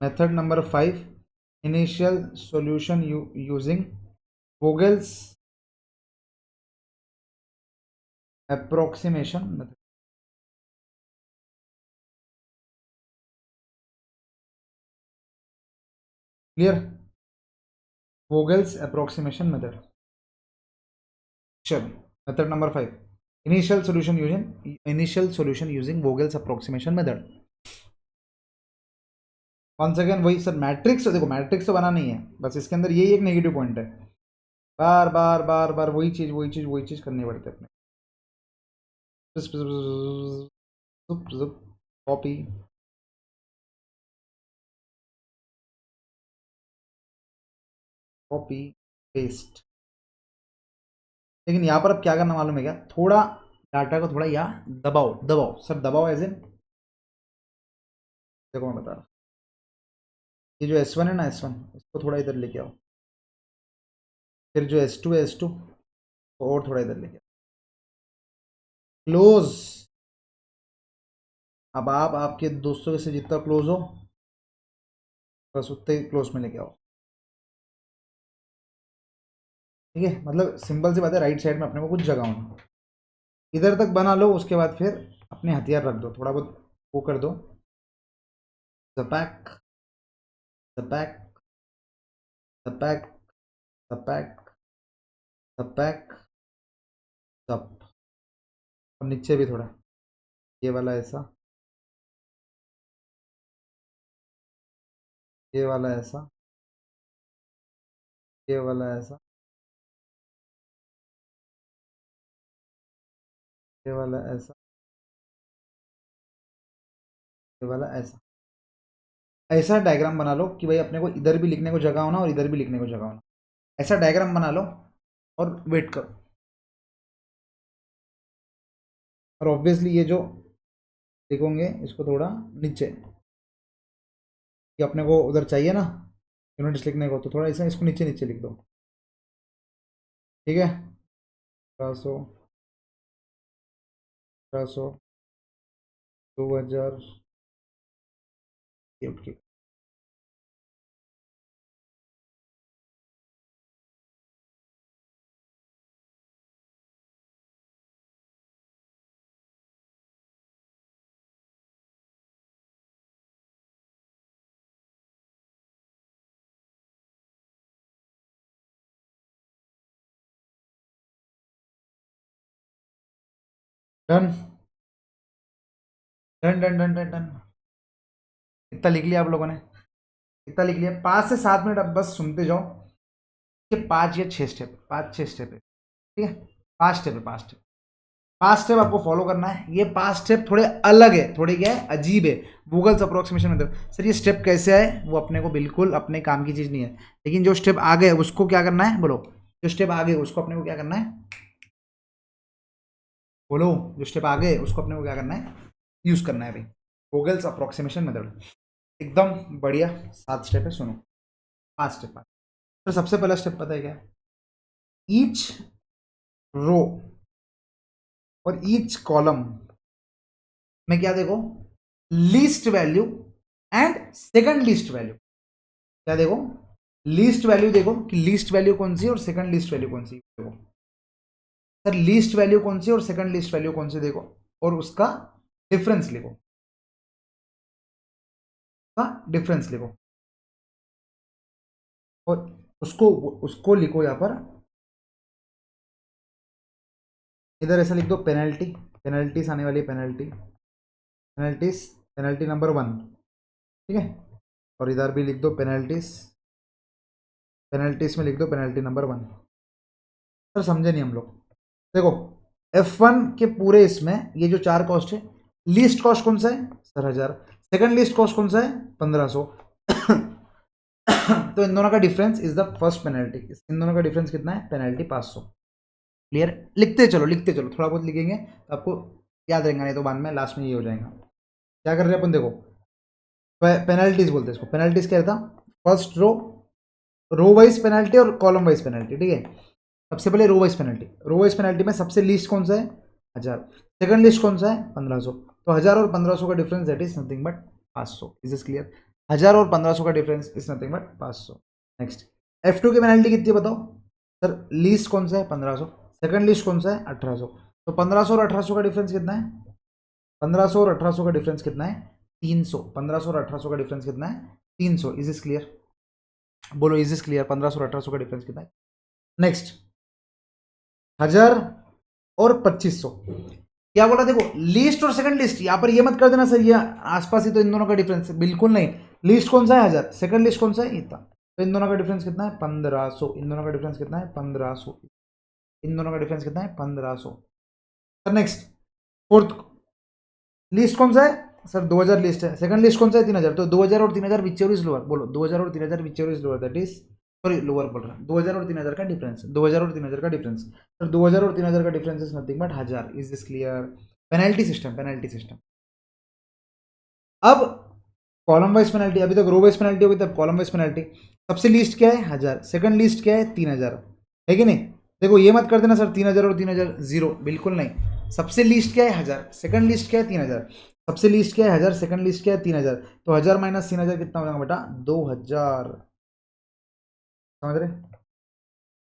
method number 5, initial solution using Vogel's approximation method. Clear? Vogel's approximation method. चलो method number 5, initial solution using Vogel's approximation method. Once again वही सर, मैट्रिक्स देखो, मैट्रिक्स तो बना नहीं है, बस इसके अंदर यही एक नेगेटिव पॉइंट है, बार बार बार बार वही चीज वही चीज वही चीज करनी पड़ती है अपने। Copy copy paste. लेकिन यहाँ पर अब क्या करना मालूम है क्या, थोड़ा डाटा को थोड़ा यहाँ दबाओ, दबाओ सर, दबाओ एज इन, देखो मैं बता रहा हूँ, ये जो S1 है ना, S1 इसको थोड़ा इधर लेके आओ, फिर जो S2 है, S2 और थोड़ा इधर लेके आओ, क्लोज। अब आप आपके दोस्तों से जितना क्लोज हो बस उतने क्लोज में लेके आओ। ठीक है, मतलब सिंपल सी बात है, राइट साइड में अपने को कुछ जगह होना, इधर तक बना लो, उसके बाद फिर अपने हथियार रख दो, थोड़ा बहुत वो कर दो, जपैक जपैक जपैक जपैक जपैक जप। और नीचे भी थोड़ा, ये वाला ऐसा, ये वाला ऐसा, ये वाला ऐसा, ये वाला ऐसा, ये वाला ऐसा, ऐसा डायग्राम बना लो कि भाई अपने को इधर भी लिखने को जगह होना और इधर भी लिखने को जगह होना, ऐसा डायग्राम बना लो और वेट करो। और ऑब्वियसली ये जो लिखोगे इसको थोड़ा नीचे, कि अपने को उधर चाहिए ना यूनिट्स लिखने को, तो थोड़ा ऐसा इसको नीचे नीचे लिख दो। ठीक है, 1200, 1200, 2000, okay. Done done done done done done. इतना लिख लिया आप लोगों ने, इतना लिख लिया, 5 से 7 मिनट अब बस सुनते जाओ, कि 5 या 6 स्टेप, 5 6 स्टेप है, ठीक है, 5 स्टेप है, 5 स्टेप, 5 स्टेप आपको फॉलो करना है। ये 5 स्टेप थोड़े अलग है, थोड़े क्या है, अजीब है, गूगल्स अप्रोक्सीमेशन मेथड। सर ये स्टेप कैसे आए, वो अपने को बिल्कुल अपने काम की चीज़ नहीं है, लेकिन जो स्टेप आ गए उसको क्या करना है, बोलो, जो स्टेप आ गए उसको अपने को क्या करना है, बोलो, जो स्टेप आ गए उसको अपने को क्या करना है, यूज़ करना है भाई, गूगल्स अप्रोक्सीमेशन मेथड, एकदम बढ़िया 7 स्टेप है, सुनो, 5 स्टेप। तो सबसे पहला स्टेप पता है क्या, ईच रो और ईच कॉलम में क्या देखो, least value and second least value, क्या देखो, लीस्ट वैल्यू देखो कि लीस्ट वैल्यू कौन सी है और सेकंड लीस्ट वैल्यू कौन सी, देखो सर लीस्ट वैल्यू कौन सी और सेकंड लीस्ट वैल्यू कौन सी, देखो, और उसका डिफरेंस लिखो, का डिफरेंस लिखो, और उसको उसको लिखो यहाँ पर, इधर ऐसा लिख दो, पेनल्टी, पेनल्टीज आने वाली है, पेनल्टी, पेनल्टीज, पेनल्टी नंबर 1, ठीक है, और इधर भी लिख दो पेनल्टीज, पेनल्टीज में लिख दो पेनल्टी नंबर 1। सर समझे नहीं हम लोग, देखो F1 के पूरे इसमें ये जो 4 कॉस्ट है, लीस्ट कॉस्ट कौन सा है सर, 1000, सेकंड लिस्ट कॉस्ट कौन सा है 1500। तो इन दोनों का difference is the first penalty, इन दोनों का डिफरेंस कितना है पेनल्टी 500। क्लियर, लिखते चलो थोड़ा बहुत लिखेंगे तो आपको याद रहेगा, नहीं तो बाद में लास्ट में ये हो जाएगा। क्या कर रहे हैं अपन देखो, पेनल्टीज बोलते हैं इसको, पेनल्टीज क्या था फर्स्ट रो वाइज पेनल्टी और कॉलम वाइज पेनल्टी, ठीक है। सबसे पहले रो वाइज पेनल्टी में सबसे लीस्ट कौन सा है 1000, सेकंड लिस्ट कौन सा है 1500। तो 1000 और 1500 का difference that is nothing but 500। Is this clear? 1000 और 1500 का difference is nothing but 500। Next F2 की पेनल्टी कितनी है बताओ सर, लीस्ट कौन सा है 1500, सेकंड लिस्ट कौन सा है 1800। तो 1500 और 1800 का डिफरेंस कितना है 1500 और 1800 का डिफरेंस कितना है 300। 1500 और 1800 का डिफरेंस कितना है 300। Is this clear? बोलो इज दिस क्लियर? 1500 और 1800 का डिफरेंस कितना है। नेक्स्ट 1000 और 2500 क्या बोला देखो, लीस्ट और सेकंड लिस्ट, यहां पर ये मत कर देना सर ये आसपास ही तो इन दोनों का डिफरेंस है, बिल्कुल नहीं। लीस्ट कौन सा है 1000, सेकंड लिस्ट कौन सा है इतना, तो इन दोनों का डिफरेंस कितना है 1500। इन दोनों का डिफरेंस कितना है 1500। इन दोनों का डिफरेंस कितना है 1500। सर नेक्स्ट फोर्थ लिस्ट कौन सा है सर 2000 लिस्ट है, सेकंड लिस्ट कौन सा है 3000। तो 2000 और 3000 विच एवर इज लोअर, बोलो 2000 और 3000 which ever is lower, that is sorry lower बोल रहा हूं, 2000 और 3000 का डिफरेंस, 2000 और 3000 का डिफरेंस। सर 2000 और 3000 का difference is nothing but 1000। Is this clear? Penalty system. अब कॉलम वाइज पेनल्टी, अभी तक रो वाइज पेनल्टी होगी, तब कॉलम वाइज पेनल्टी। सबसे लीस्ट क्या है 1000, सेकंड लिस्ट क्या है 3000, है कि नहीं। देखो ये मत कर देना सर 3000 और 3000 जीरो, बिल्कुल नहीं। सबसे लीस्ट क्या है 1000, सेकंड लिस्ट क्या है 3000। सबसे लीस्ट क्या है 1000, सेकंड लिस्ट क्या है 3000। तो 1000 माइनस 3000 कितना हो जाएगा बेटा 2000। समझ रहे,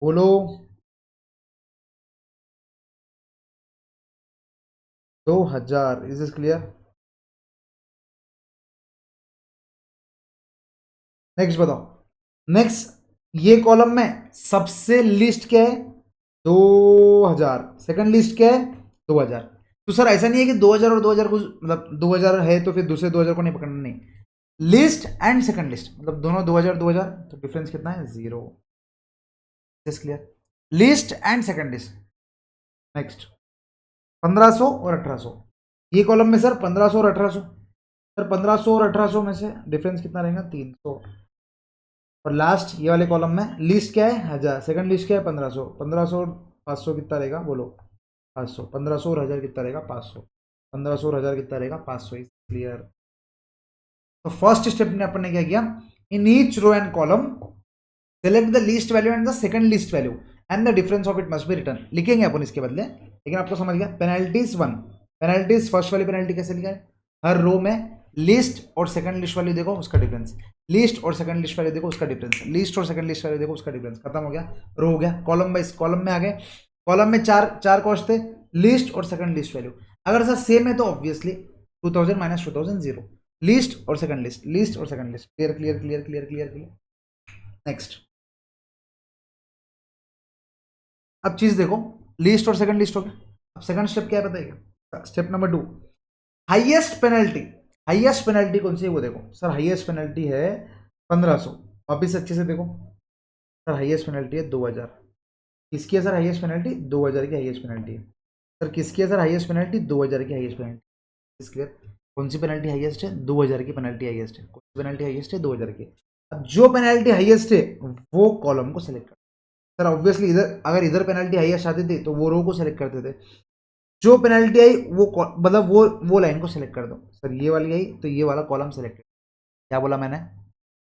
बोलो 2000। Is this clear? नेक्स्ट बताओ, नेक्स्ट ये कॉलम में सबसे लिस्ट क्या है 2000, सेकंड लिस्ट क्या है 2000। तो सर ऐसा नहीं है कि 2000 और 2000 को मतलब 2000 है तो फिर दूसरे 2000 को नहीं पकड़ना, नहीं। लिस्ट एंड सेकंड लिस्ट मतलब दोनों 2000 2000, तो डिफरेंस कितना है 0। This clear? List and second list. Next 1500 और 1800, ये कॉलम में सर 1500 और 1800, सर 1500 और 1800 में से डिफरेंस कितना रहेगा 300। और लास्ट ये वाले कॉलम में लिस्ट क्या है 1000, सेकंड लिस्ट क्या है 1500। 1500 और 500 कितना रहेगा बोलो 500। 1500 और 1000 कितना रहेगा 500। 1500 और 1000 कितना रहेगा 500। क्लियर? तो फर्स्ट स्टेप में अपन ने क्या किया, in each row and column select the least value and the second least value and the difference of it must be return. लिखेंगे अपन इसके बदले, लेकिन आपको समझ गया। पेनल्टीज 1, पेनल्टीज फर्स्ट वाली पेनल्टी कैसे लिखा है, हर रो में लिस्ट और सेकंड लिस्ट वैल्यू देखो उसका डिफरेंस, लिस्ट और सेकंड लिस्ट वैल्यू देखो उसका डिफरेंस, लिस्ट और सेकंड लिस्ट वैल्यू देखो उसका डिफरेंस, खत्म हो गया। रो हो गया। कॉलम वाइज कॉलम में आ गए, कॉलम में चार चार कॉस्ट थे, लिस्ट और सेकंड लिस्ट वैल्यू। अगर सर सेम है तो ऑब्वियसली 2000 माइनस 2000 जीरो, लिस्ट और सेकंड लिस्ट, लिस्ट और second list. Clear clear clear clear clear clear. Next अब चीज देखो, लिस्ट और सेकंड लिस्ट हो गया। अब सेकंड स्टेप क्या है बताइए, step number 2, highest penalty. Highest penalty कौन सी है वो देखो सर, हाईएस्ट पेनल्टी है 1500। वापिस अच्छे से देखो सर, हाईएस्ट पेनल्टी है 2000। किसकी है सर हाईएस्ट पेनल्टी 2000 की हाईएस्ट पेनल्टी है। सर किसकी है सर हाईएस्ट पेनल्टी 2000 की हाईएस्ट पेनल्टी। इस क्लियर? कौन सी पेनल्टी हाईएस्ट है 2000 की पेनल्टी हाईएस्ट है। कौन सी पेनल्टी हाईएस्ट है 2000 की। अब जो पेनल्टी हाईएस्ट है वो कॉलम को सेलेक्ट कर, सर ऑब्वियसली इधर अगर इधर पेनल्टी हाईएस्ट आती थी तो वो रो को सेलेक्ट करते थे। जो पेनल्टी आई वो मतलब वो लाइन को सेलेक्ट कर दो। सर ये वाली आई तो ये वाला कॉलम सेलेक्ट। क्या बोला मैंने,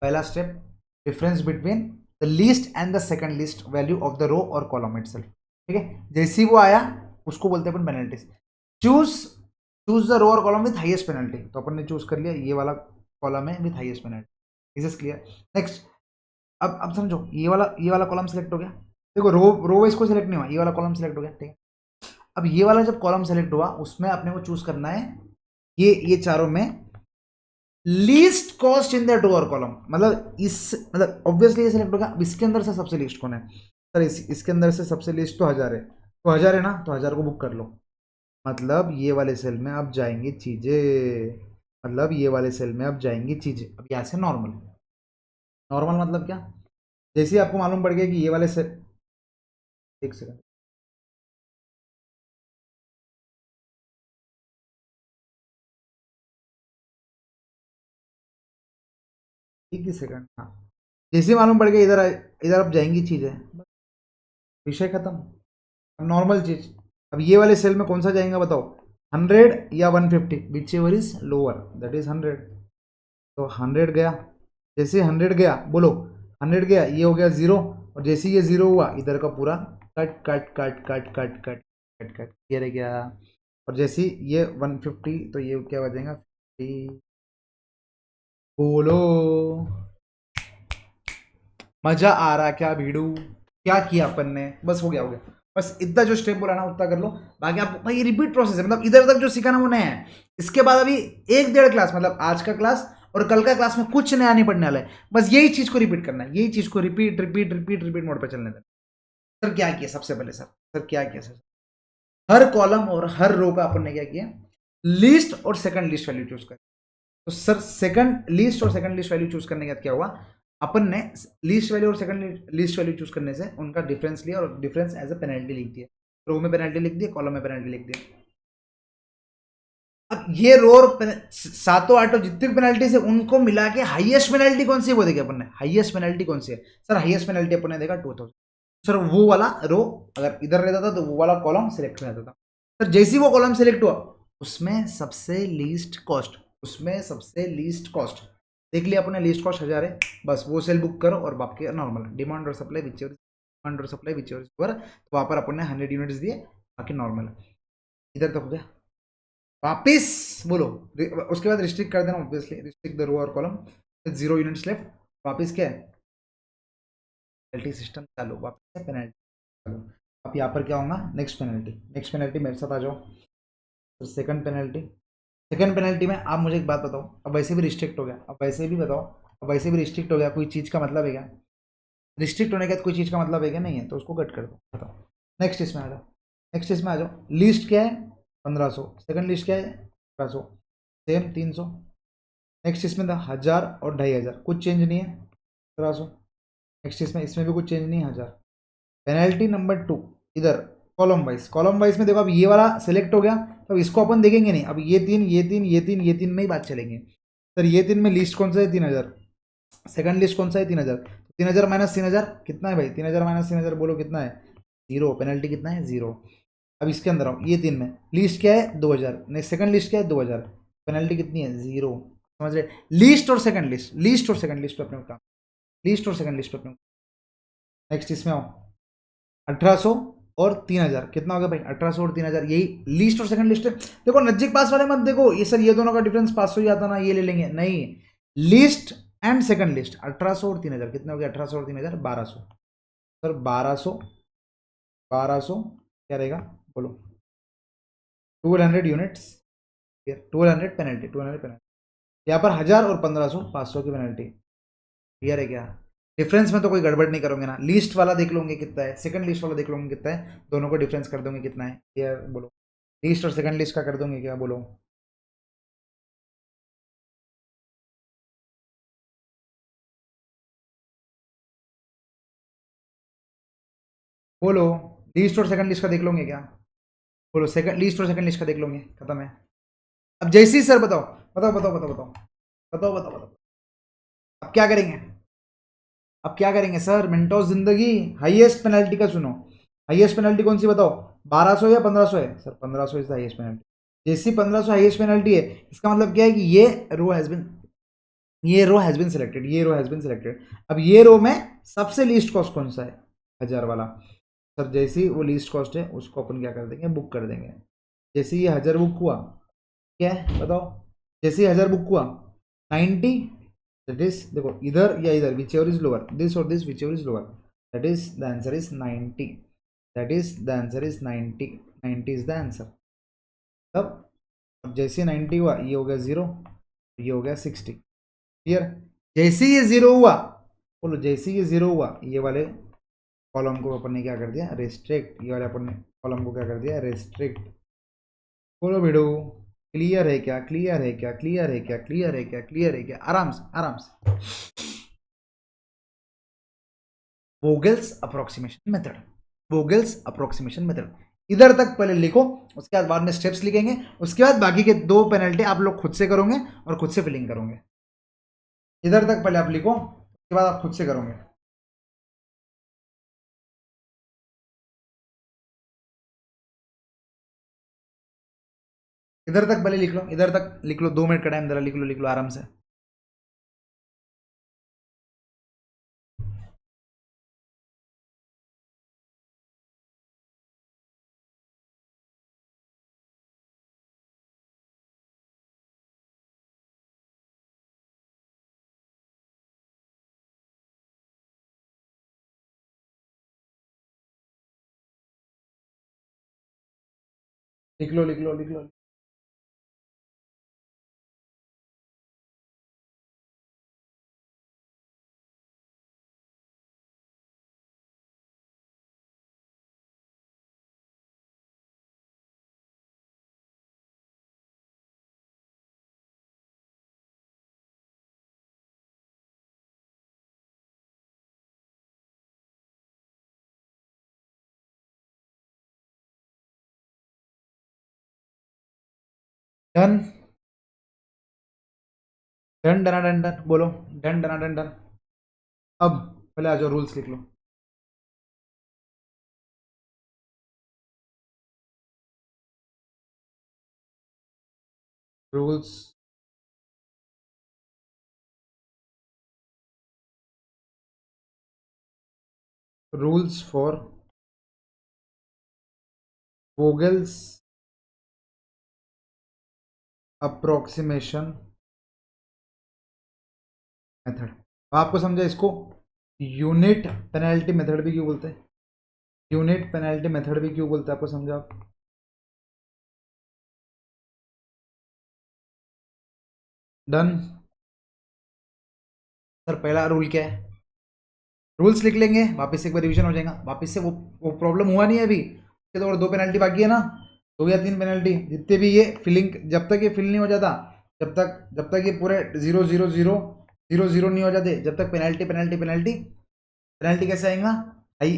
पहला step difference between the least and the second least value of the row और कॉलम इटसेल्फ। ठीक है, जैसे ही वो आया उसको बोलते हैं अपन penalties. Choose choose the row और कॉलम विथ हाईएस्ट पेनल्टी, तो अपन ने चूज कर लिया ये वाला कॉलम है with highest penalty. Is clear? Next अब समझो, ये वाला कॉलम सेलेक्ट हो गया। देखो रो वाइज को सेलेक्ट नहीं हुआ, ये वाला कॉलम सेलेक्ट हो गया। ठीक है, अब ये वाला जब कॉलम सेलेक्ट हुआ उसमें अपने को चूज करना है ये चारों में least cost in that row और कॉलम। मतलब मतलब ऑब्वियसली ये सिलेक्ट होगा। अब इसके अंदर से सबसे लीस्ट कौन है सर, इसके अंदर से सबसे लीस्ट तो 1000 है, तो 1000 है ना, तो 1000 को बुक कर लो। मतलब ये वाले सेल में अब जाएंगी चीजें, मतलब ये वाले सेल में अब जाएंगी चीजें। अब यहाँ से नॉर्मल, नॉर्मल मतलब क्या, जैसे ही आपको मालूम पड़ गया कि ये वाले सेल, एक सेकंड एक ही सेकंड, हाँ जैसे मालूम पड़ गया इधर इधर अब जाएंगी चीज़ें, विषय खत्म। अब नॉर्मल चीज, अब ये वाले सेल में कौन सा जाएगा बताओ, 100 या 150, which ever is lower that is 100। तो 100 गया, जैसे 100 गया बोलो, 100 गया ये हो गया 0, और जैसे ये 0 हुआ इधर का पूरा cut cut cut cut cut cut cut cut ये रह गया। और जैसे ये 150 तो ये क्या बचेगा 50। बोलो, मजा आ रहा क्या भीड़ू, क्या किया अपन ने, बस हो गया हो गया। बस इतना जो स्टेप बोला ना उतना कर लो, बाकी आप भाई रिपीट प्रोसेस है, मतलब इधर तक जो सीखा ना वो नया है। इसके बाद अभी 1-1.5 क्लास, मतलब आज का क्लास और कल का क्लास में कुछ नया नहीं पढ़ने वाला है, बस यही चीज को रिपीट करना है, यही चीज को repeat repeat repeat repeat mode पर चलने देना। सर क्या किया सबसे पहले, सर क्या किया सर, हर कॉलम और हर रो का अपन ने क्या किया, लीस्ट और सेकंड लीस्ट वैल्यू चूज कर। तो सर सेकंड लीस्ट और सेकंड लीस्ट वैल्यू चूज करने के बाद क्या हुआ, अपन ने लीस्ट वैल्यू और सेकंड लीस्ट वैल्यू चूज करने से उनका डिफरेंस लिया और डिफरेंस एज अ पेनल्टी लिख दिया, रो में पेनल्टी लिख दिया, कॉलम में पेनल्टी लिख दिया। अब ये रो और सातों आठों जितनी पेनल्टी है उनको मिला के हाईएस्ट पेनल्टी कौन सी है वो देखिए अपन ने, हाईएस्ट पेनल्टी कौन सी है सर, हाईएस्ट पेनल्टी अपन ने देखा 2000। सर वो वाला रो अगर इधर रहता था तो वो वाला कॉलम सिलेक्ट रहता था। सर जैसे ही वो कॉलम सिलेक्ट हुआ उसमें सबसे लीस्ट कॉस्ट, उसमें सबसे लीस्ट कॉस्ट देख लिया अपने, लीस्ट कॉस्ट 1000 है, बस वो सेल बुक करो और बाकी नॉर्मल डिमांड और सप्लाई विच डिमांड और सप्लाई विच तो वहाँ पर अपन ने 100 यूनिट्स दिए, बाकी नॉर्मल। इधर तक हो गया, वापिस बोलो, उसके बाद रिस्ट्रिक्ट कर देना ऑब्वियसली, रिस्ट्रिक्ट द रो और कॉलम, 0 यूनिट्स लेफ्ट, वापिस क्या है पेनल्टी सिस्टम चालू, वापिस पेनल्टी चालू। अब यहाँ पर क्या होगा नेक्स्ट पेनल्टी, नेक्स्ट पेनल्टी मेरे साथ आ जाओ। तो सेकंड पेनल्टी, सेकंड पेनल्टी में आप मुझे एक बात बताओ, अब वैसे भी रिस्ट्रिक्ट हो गया, अब वैसे भी बताओ, अब वैसे भी रिस्ट्रिक्ट हो गया, कोई चीज़ का मतलब है क्या, रिस्ट्रिक्ट होने के बाद कोई चीज़ का मतलब है क्या, नहीं है, तो उसको कट कर दो, बताओ। नेक्स्ट इसमें आ जाओ, नेक्स्ट इसमें आ जाओ, लिस्ट क्या है 1500, सेकंड लिस्ट क्या है 1500, सेम 300। नेक्स्ट इसमें था 1000 और 2500, कुछ चेंज नहीं है 1500। नेक्स्ट इसमें भी कुछ चेंज नहीं है 1000। पेनल्टी नंबर 2 इधर कॉलम वाइज, कॉलम वाइज में देखो अब ये वाला सेलेक्ट हो गया, तो इसको अपन देखेंगे नहीं, अब ये तीन ये तीन ये तीन ये तीन में ही बात चलेंगे। सर ये तीन में लिस्ट कौन सा है 3000, सेकंड लिस्ट कौन सा है 3000, 3000 माइनस 3000 कितना है भाई, 3000 माइनस 3000 बोलो कितना है 0, पेनल्टी कितना है 0। अब इसके अंदर आओ, ये तीन में लिस्ट क्या है 2000, नहीं सेकंड लिस्ट क्या है 2000, पेनल्टी कितनी है 0, समझ रहे, लीस्ट और सेकंड लिस्ट, लीस्ट और सेकंड लिस्ट पे अपने काम, लीस्ट और सेकंड लिस्ट पे अपने। नेक्स्ट इसमें आओ 1800 और 3000 कितना हो गया भाई, 1800 और 3000 यही लीस्ट और सेकंड लिस्ट है। देखो नजदीक पास वाले मत देखो, ये सर ये दोनों का डिफरेंस 500 ही आता ना ये ले लेंगे, नहीं, लिस्ट एंड सेकंड लिस्ट 1800 और 3000 कितना हो गया, 1800 और 3000 1200। सर 1200 1200 क्या रहेगा बोलो, 1200 यूनिट्स, 1200 पेनल्टी, 1200 पेनल्टी, यहाँ पर 1000 और 1500 500 की पेनल्टी, क्लियर है क्या। डिफरेंस में तो कोई गड़बड़ नहीं करोगे ना, लिस्ट वाला देख लोगे कितना है, सेकंड लिस्ट वाला देख लोगे कितना है, दोनों को डिफरेंस कर दोगे कितना है, क्लियर बोलो, लिस्ट और सेकंड लिस्ट का कर दोगे क्या बोलो। बोलो लिस्ट और सेकंड लिस्ट का देख लोगे क्या, बोलो सेकंड लिस्ट और सेकंड लिस्ट का देख लोगे, खत्म है। अब जैसी सर बताओ, बताओ बताओ बताओ बताओ बताओ बताओ बताओ, अब क्या करेंगे, अब क्या करेंगे सर, मिनटों जिंदगी, हाईएस्ट पेनल्टी का सुनो, हाईएस्ट पेनल्टी कौन सी बताओ, 1200 या 1500 है sir, 1500 is the highest penalty. जैसी 1500 हाईएस्ट पेनल्टी है, इसका मतलब क्या है कि ये रो हैज बिन, ये रो हैज बिन सिलेक्टेड, ये रो हैज बिन सिलेक्टेड। अब ये रो में सबसे लीस्ट कॉस्ट कौन सा है 1000 वाला, सर जैसे ही वो लीस्ट कॉस्ट है उसको अपन क्या कर देंगे बुक कर देंगे। जैसे ये 1000 बुक हुआ, क्या है बताओ, जैसे ही 1000 बुक हुआ 90, दैट इज देखो इधर या इधर whichever is lower, this और this whichever is lower, that is the answer is 90, that is the answer is 90, 90 is the answer. तब अब जैसे 90 हुआ ये हो गया 0, ये हो गया 60, क्लियर। जैसे ये 0 हुआ बोलो, जैसे ये 0 हुआ ये वाले कॉलम को अपन ने क्या कर दिया रेस्ट्रिक्ट, ये वाले अपन ने कॉलम को क्या कर दिया रेस्ट्रिक्ट। बोलो भिड़ो, क्लियर है क्या, क्लियर है क्या, क्लियर है क्या, क्लियर है क्या, क्लियर है क्या, आराम से आराम से। वोगेल्स अप्रोक्सीमेशन मेथड, वोगेल्स अप्रोक्सीमेशन मेथड, इधर तक पहले लिखो, उसके बाद में स्टेप्स लिखेंगे, उसके बाद बाकी के 2 पेनल्टी आप लोग खुद से करोगे और खुद से फिलिंग करोगे। इधर तक पहले आप लिखो, उसके बाद आप खुद से करोगे। इधर तक पहले लिख लो, इधर तक लिख लो, 2 मिनट का टाइम जरा लिख लो आराम से। लिख लो लिख लो लिख लो। Done done done done done बोलो। Done done done done. अब पहले आ जाओ, रूल्स लिख लो। Rules. Rules for Vogel's approximation method. आपको समझा इसको यूनिट पेनल्टी मेथड भी क्यों बोलते हैं? यूनिट पेनल्टी मेथड भी क्यों बोलते हैं, आपको समझा आप? डन। सर पहला रूल क्या है? रूल्स लिख लेंगे, वापस से एक बार रिवीजन हो जाएगा, वापस से वो प्रॉब्लम हुआ नहीं है अभी, तो और 2 पेनल्टी बाकी है ना, 2 या 3 पेनल्टी जितने भी ये फिलिंग, जब तक ये फिल नहीं हो जाता, जब तक ये पूरे 0 0 0 0 0 नहीं हो जाते, जब तक पेनल्टी पेनल्टी पेनल्टी। पेनल्टी कैसे आएगा? High,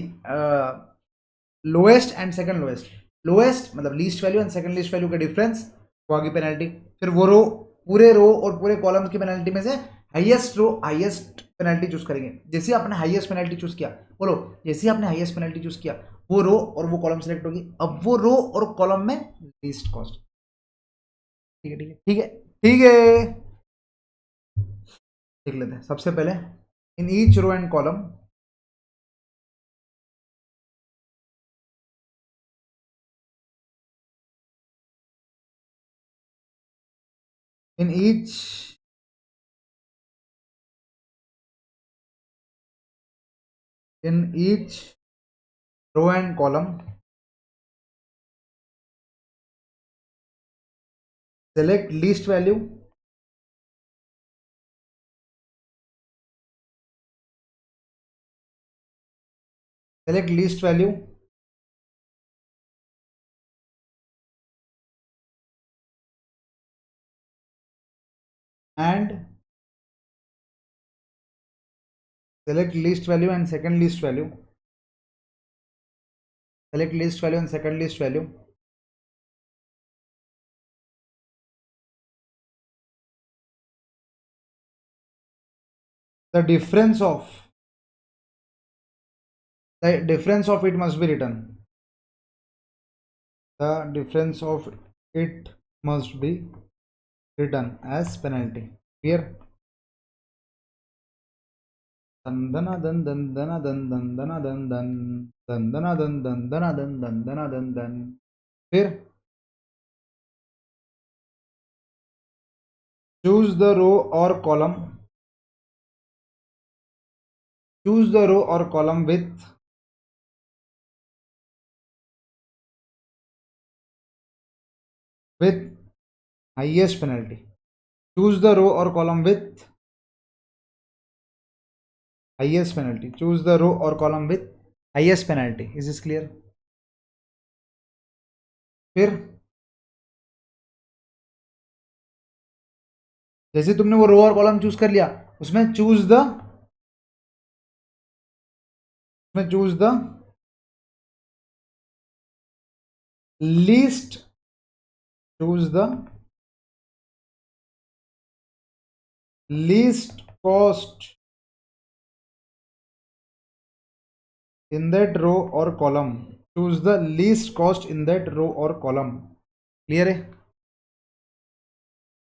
lowest and second lowest. Lowest मतलब least value and second least value का डिफरेंस, वो आगे पेनल्टी। फिर वो रो, पूरे रो और पूरे कॉलम की पेनल्टी में से हाईएस्ट रो हाईएस्ट पेनल्टी चूज करेंगे। जैसे आपने हाईएस्ट पेनल्टी चूज किया, बोलो, जैसे आपने हाईएस्ट पेनल्टी चूज किया, वो रो और वो कॉलम सेलेक्ट होगी। अब वो रो और कॉलम में लीस्ट कॉस्ट। ठीक है ठीक है ठीक है ठीक है। देख लेते हैं सबसे पहले, in each row and column, in each in each row and column, select least value, select least value and select least value and second least value, select least value and second least value. The difference of it must be written. The difference of it must be written as penalty. Clear? Dandana dan dandana dan dandana dan dan dandana dan dandana dan dandana dan dan. फिर choose the row or column, choose the row or column with highest penalty. Choose the row or column with highest penalty. Choose the row or column with highest penalty. Is this clear? फिर जैसे तुमने वो रो और column choose कर लिया, उसमें choose the least, choose the least cost in that row or column. Choose the least cost in that row or column. Clear है?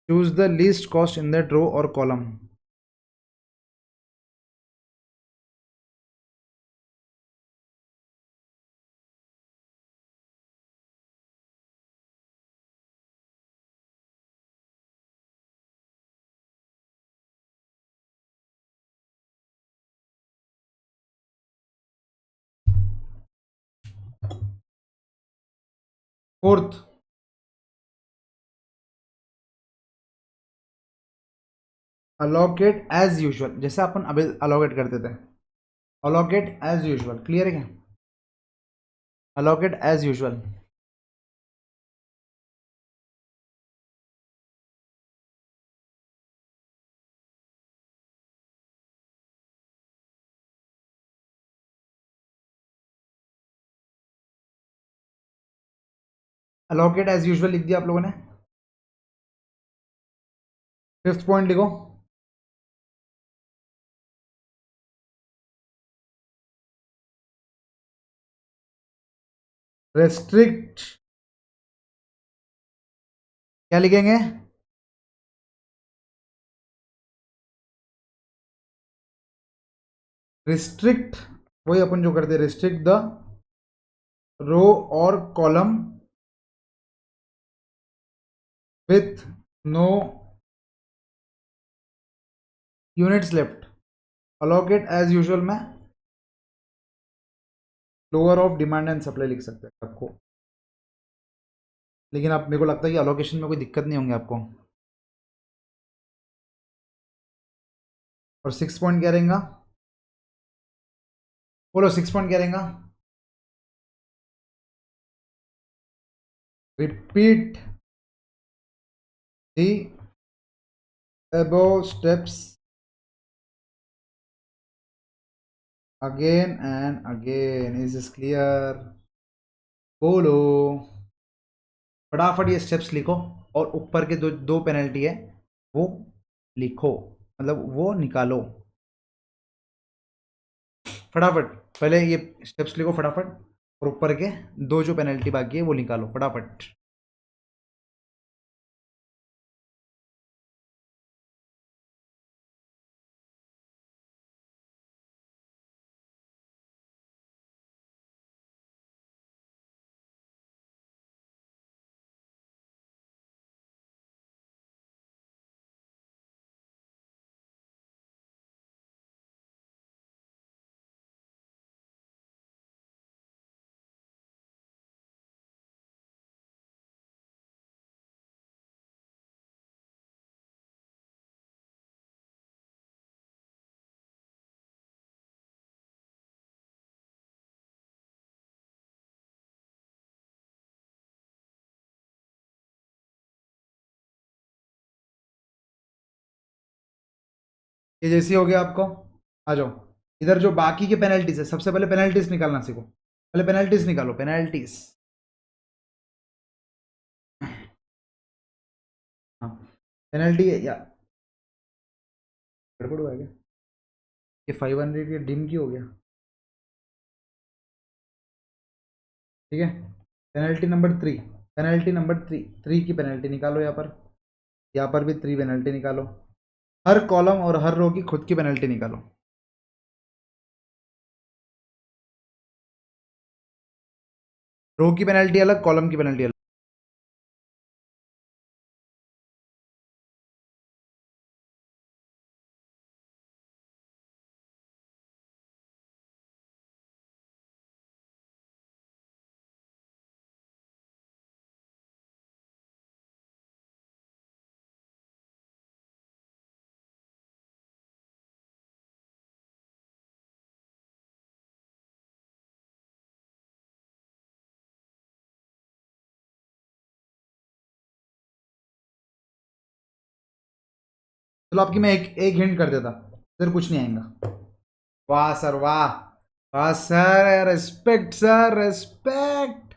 Choose the least cost in that row or column. Fourth, allocate as usual, जैसे अपन अभी allocate करते थे, allocate as usual. Clear है क्या? Allocate as usual. Allocate as usual लिख दिया आप लोगों ने. फिफ्थ पॉइंट लिखो. रेस्ट्रिक्ट, क्या लिखेंगे? रिस्ट्रिक्ट, वही अपन जो करते, रिस्ट्रिक्ट द रो और column with no units left. Allocate as usual में lower of demand and supply लिख सकते हैं आपको, लेकिन आप, मेरे को लगता है कि अलोकेशन में कोई दिक्कत नहीं होंगे आपको. और सिक्स पॉइंट क्या रहेगा? बोलो, सिक्स पॉइंट क्या रहेगा? Repeat the above steps again and again. Is this clear? बोलो फटाफट, ये स्टेप्स लिखो और ऊपर के दो दो पेनल्टी है वो लिखो, मतलब वो निकालो फटाफट. पहले ये स्टेप्स लिखो फटाफट और ऊपर के दो जो पेनल्टी बाकी है वो निकालो फटाफट. ये जैसी हो गया आपको. आ जाओ इधर, जो बाकी के पेनल्टीज है सबसे पहले पेनल्टीज निकालना सीखो. पहले पेनल्टीज निकालो, पेनल्टीज. हाँ, पेनल्टी या गड़बड़ हुआ है क्या? ये 500 ये डिम की हो गया. ठीक है. Penalty number three, penalty number three, three की पेनल्टी निकालो यहाँ पर भी थ्री पेनल्टी निकालो. हर कॉलम और हर रो की खुद की पेनल्टी निकालो. रो की पेनल्टी अलग, कॉलम की पेनल्टी अलग. चलो आपकी मैं एक एक हिंट कर देता, इधर कुछ नहीं आएगा. वाह सर वाह, वाह सर, रेस्पेक्ट सर, रेस्पेक्ट.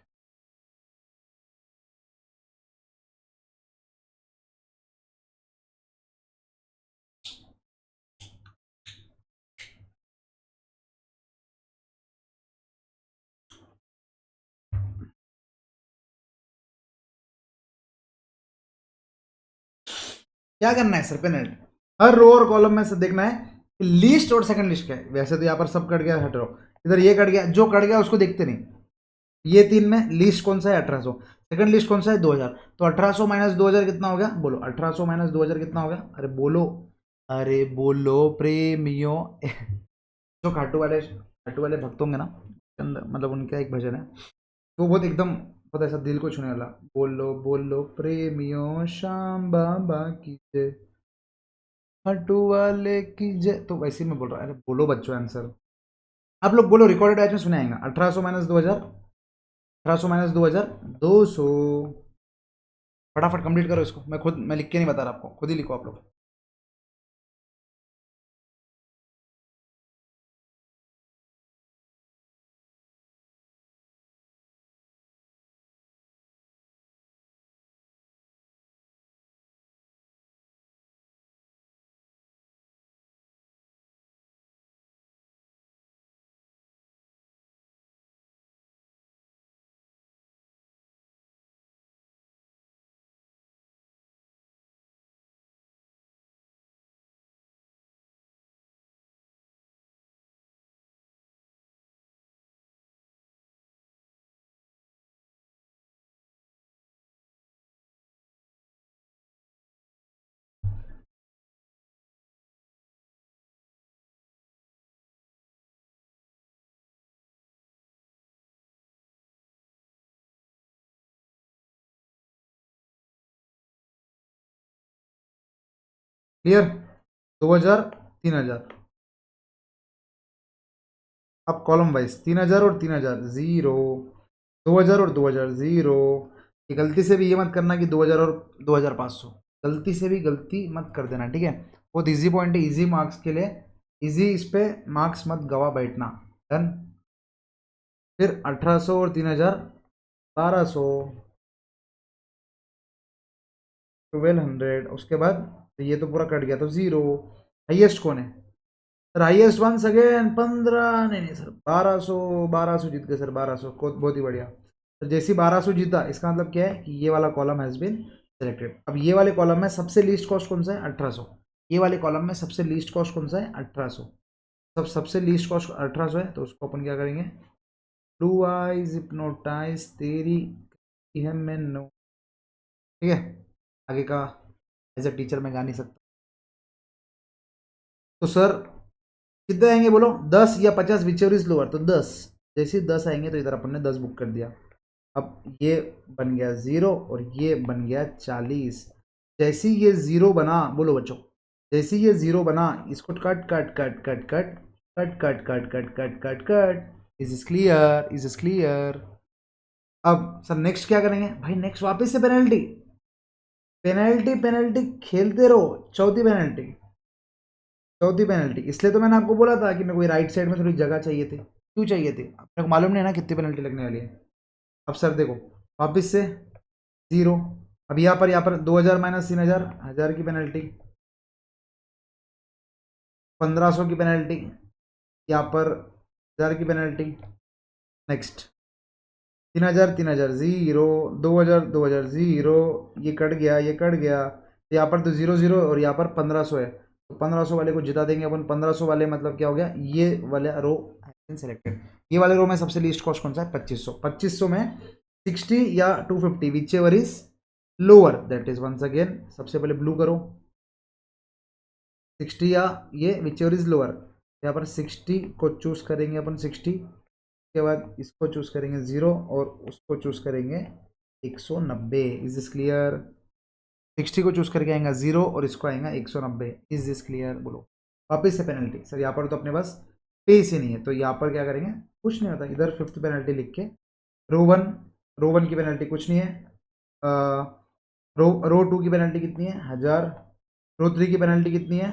क्या करना है सर, पेनल्टी हर रो और कॉलम में से देखना है कि लीस्ट और सेकंड लिस्ट क्या है। वैसे तो यहाँ पर सब कट गया, हट रहो, इधर ये कट गया, जो कट गया उसको देखते नहीं। ये 3 में लीस्ट कौन सा है, 1800। सेकंड लिस्ट कौन सा है, 2000। तो 1800 माइनस 2000 कितना हो गया, बोलो 1800 माइनस 2000 कितना हो गया, अरे बोलो, अरे बोलो प्रेमियों। जो खाटू वाले भक्त होंगे ना, मतलब उनका एक भजन है, वो बहुत एकदम पता है, ऐसा दिल को छूने वाला। बोलो बोलो प्रेमियों शाम बाबा की जय, खाटू वाले की जय। तो वैसे ही मैं बोल रहा हूँ, अरे बोलो बच्चों आंसर। आप लोग बोलो, रिकॉर्डेड बैच में सुने आएगा। 1800 माइनस 2000, 1800 माइनस 2000, 200। फटाफट कंप्लीट करो इसको, मैं लिख के नहीं बता रहा आपको, खुद ही लिखो आप लोग। क्लियर, 2000, 3000। अब कॉलम वाइज 3000 और 3000, जीरो। 2000 और 2000, जीरो। ये गलती से भी ये मत करना कि 2000 और 2500, गलती से भी गलती मत कर देना, ठीक है। बहुत इजी पॉइंट है, इजी मार्क्स के लिए, इजी, इस पे मार्क्स मत गवा बैठना। डन। फिर 1800 और 3000, 1200, 1200। उसके बाद तो ये तो पूरा कट गया, तो जीरो। हाइएस्ट कौन है सर, हाइएस्ट वंस अगेन 15, नहीं नहीं सर, 1200, 1200 जीत गए सर, 1200 को, बहुत ही बढ़िया। तो जैसे 1200 जीता, इसका मतलब क्या है कि ये वाला कॉलम हैज बीन सेलेक्टेड। अब ये वाले कॉलम में सबसे लीस्ट कॉस्ट कौन सा है, 1800। ये वाले कॉलम में सबसे लीस्ट कॉस्ट कौन सा है, 1800। सबसे लीस्ट कॉस्ट 1800 है, तो उसको अपन क्या करेंगे, ब्लू आइज हिप्नोटाइज तेरी है मैंने, ठीक है। आगे का एज ए टीचर मैं गा नहीं सकता। तो सर कितने आएंगे बोलो, 10 या 50, विचेवर इज लोअर, तो 10। जैसे 10 आएंगे तो इधर अपन ने 10 बुक कर दिया। अब ये बन गया 0 और ये बन गया 40। जैसे ये 0 बना, बोलो बच्चों, जैसे ये 0 बना, इसको cut cut cut cut cut cut cut cut cut cut cut cut. Is is clear, is is clear. अब सर नेक्स्ट क्या करेंगे भाई, नेक्स्ट वापस से पेनल्टी, पेनल्टी पेनल्टी खेलते रहो। चौथी पेनल्टी, चौथी पेनल्टी। इसलिए तो मैंने आपको बोला था कि मेरे को राइट साइड में थोड़ी जगह चाहिए थी। क्यों चाहिए थी, अपने को मालूम नहीं है ना कितनी पेनल्टी लगने वाली है। अब सर देखो, वापस से जीरो। अब यहाँ पर 2000 माइनस 3000, 1000 की पेनल्टी, 1500 की पेनल्टी, यहाँ पर 1000 की पेनल्टी। Next 3000, 3000, zero. 2000, 2000, जीरो। ये कट गया, ये कट गया। यहाँ पर तो जीरो जीरो, और यहाँ पर 1500 है, तो 1500 वाले को जिता देंगे अपन। 1500 वाले मतलब क्या हो गया, ये वाला रो सेलेक्टेड। ये वाले रो में सबसे लीस्ट कॉस्ट कौन सा है, 2500। 2500 में 60 या 250, whichever is lower, that is once again. सबसे पहले ब्लू करो, 60 या ये विच एवर इज लोअर। यहाँ पर 60 को चूज करेंगे अपन, 60 के बाद इसको चूज करेंगे 0, और उसको चूज करेंगे 190। इज दिस क्लियर, 60 को चूज करके आएगा 0 और इसको आएगा 190। इज दिस क्लियर, बोलो। वापिस से पेनल्टी सर, यहाँ पर तो अपने पास पेस ही नहीं है, तो यहाँ पर क्या करेंगे, कुछ नहीं होता, इधर फिफ्थ पेनल्टी लिख के रो वन की पेनल्टी कुछ नहीं है। रो टू की पेनल्टी कितनी है, 1000। रो थ्री की पेनल्टी कितनी है,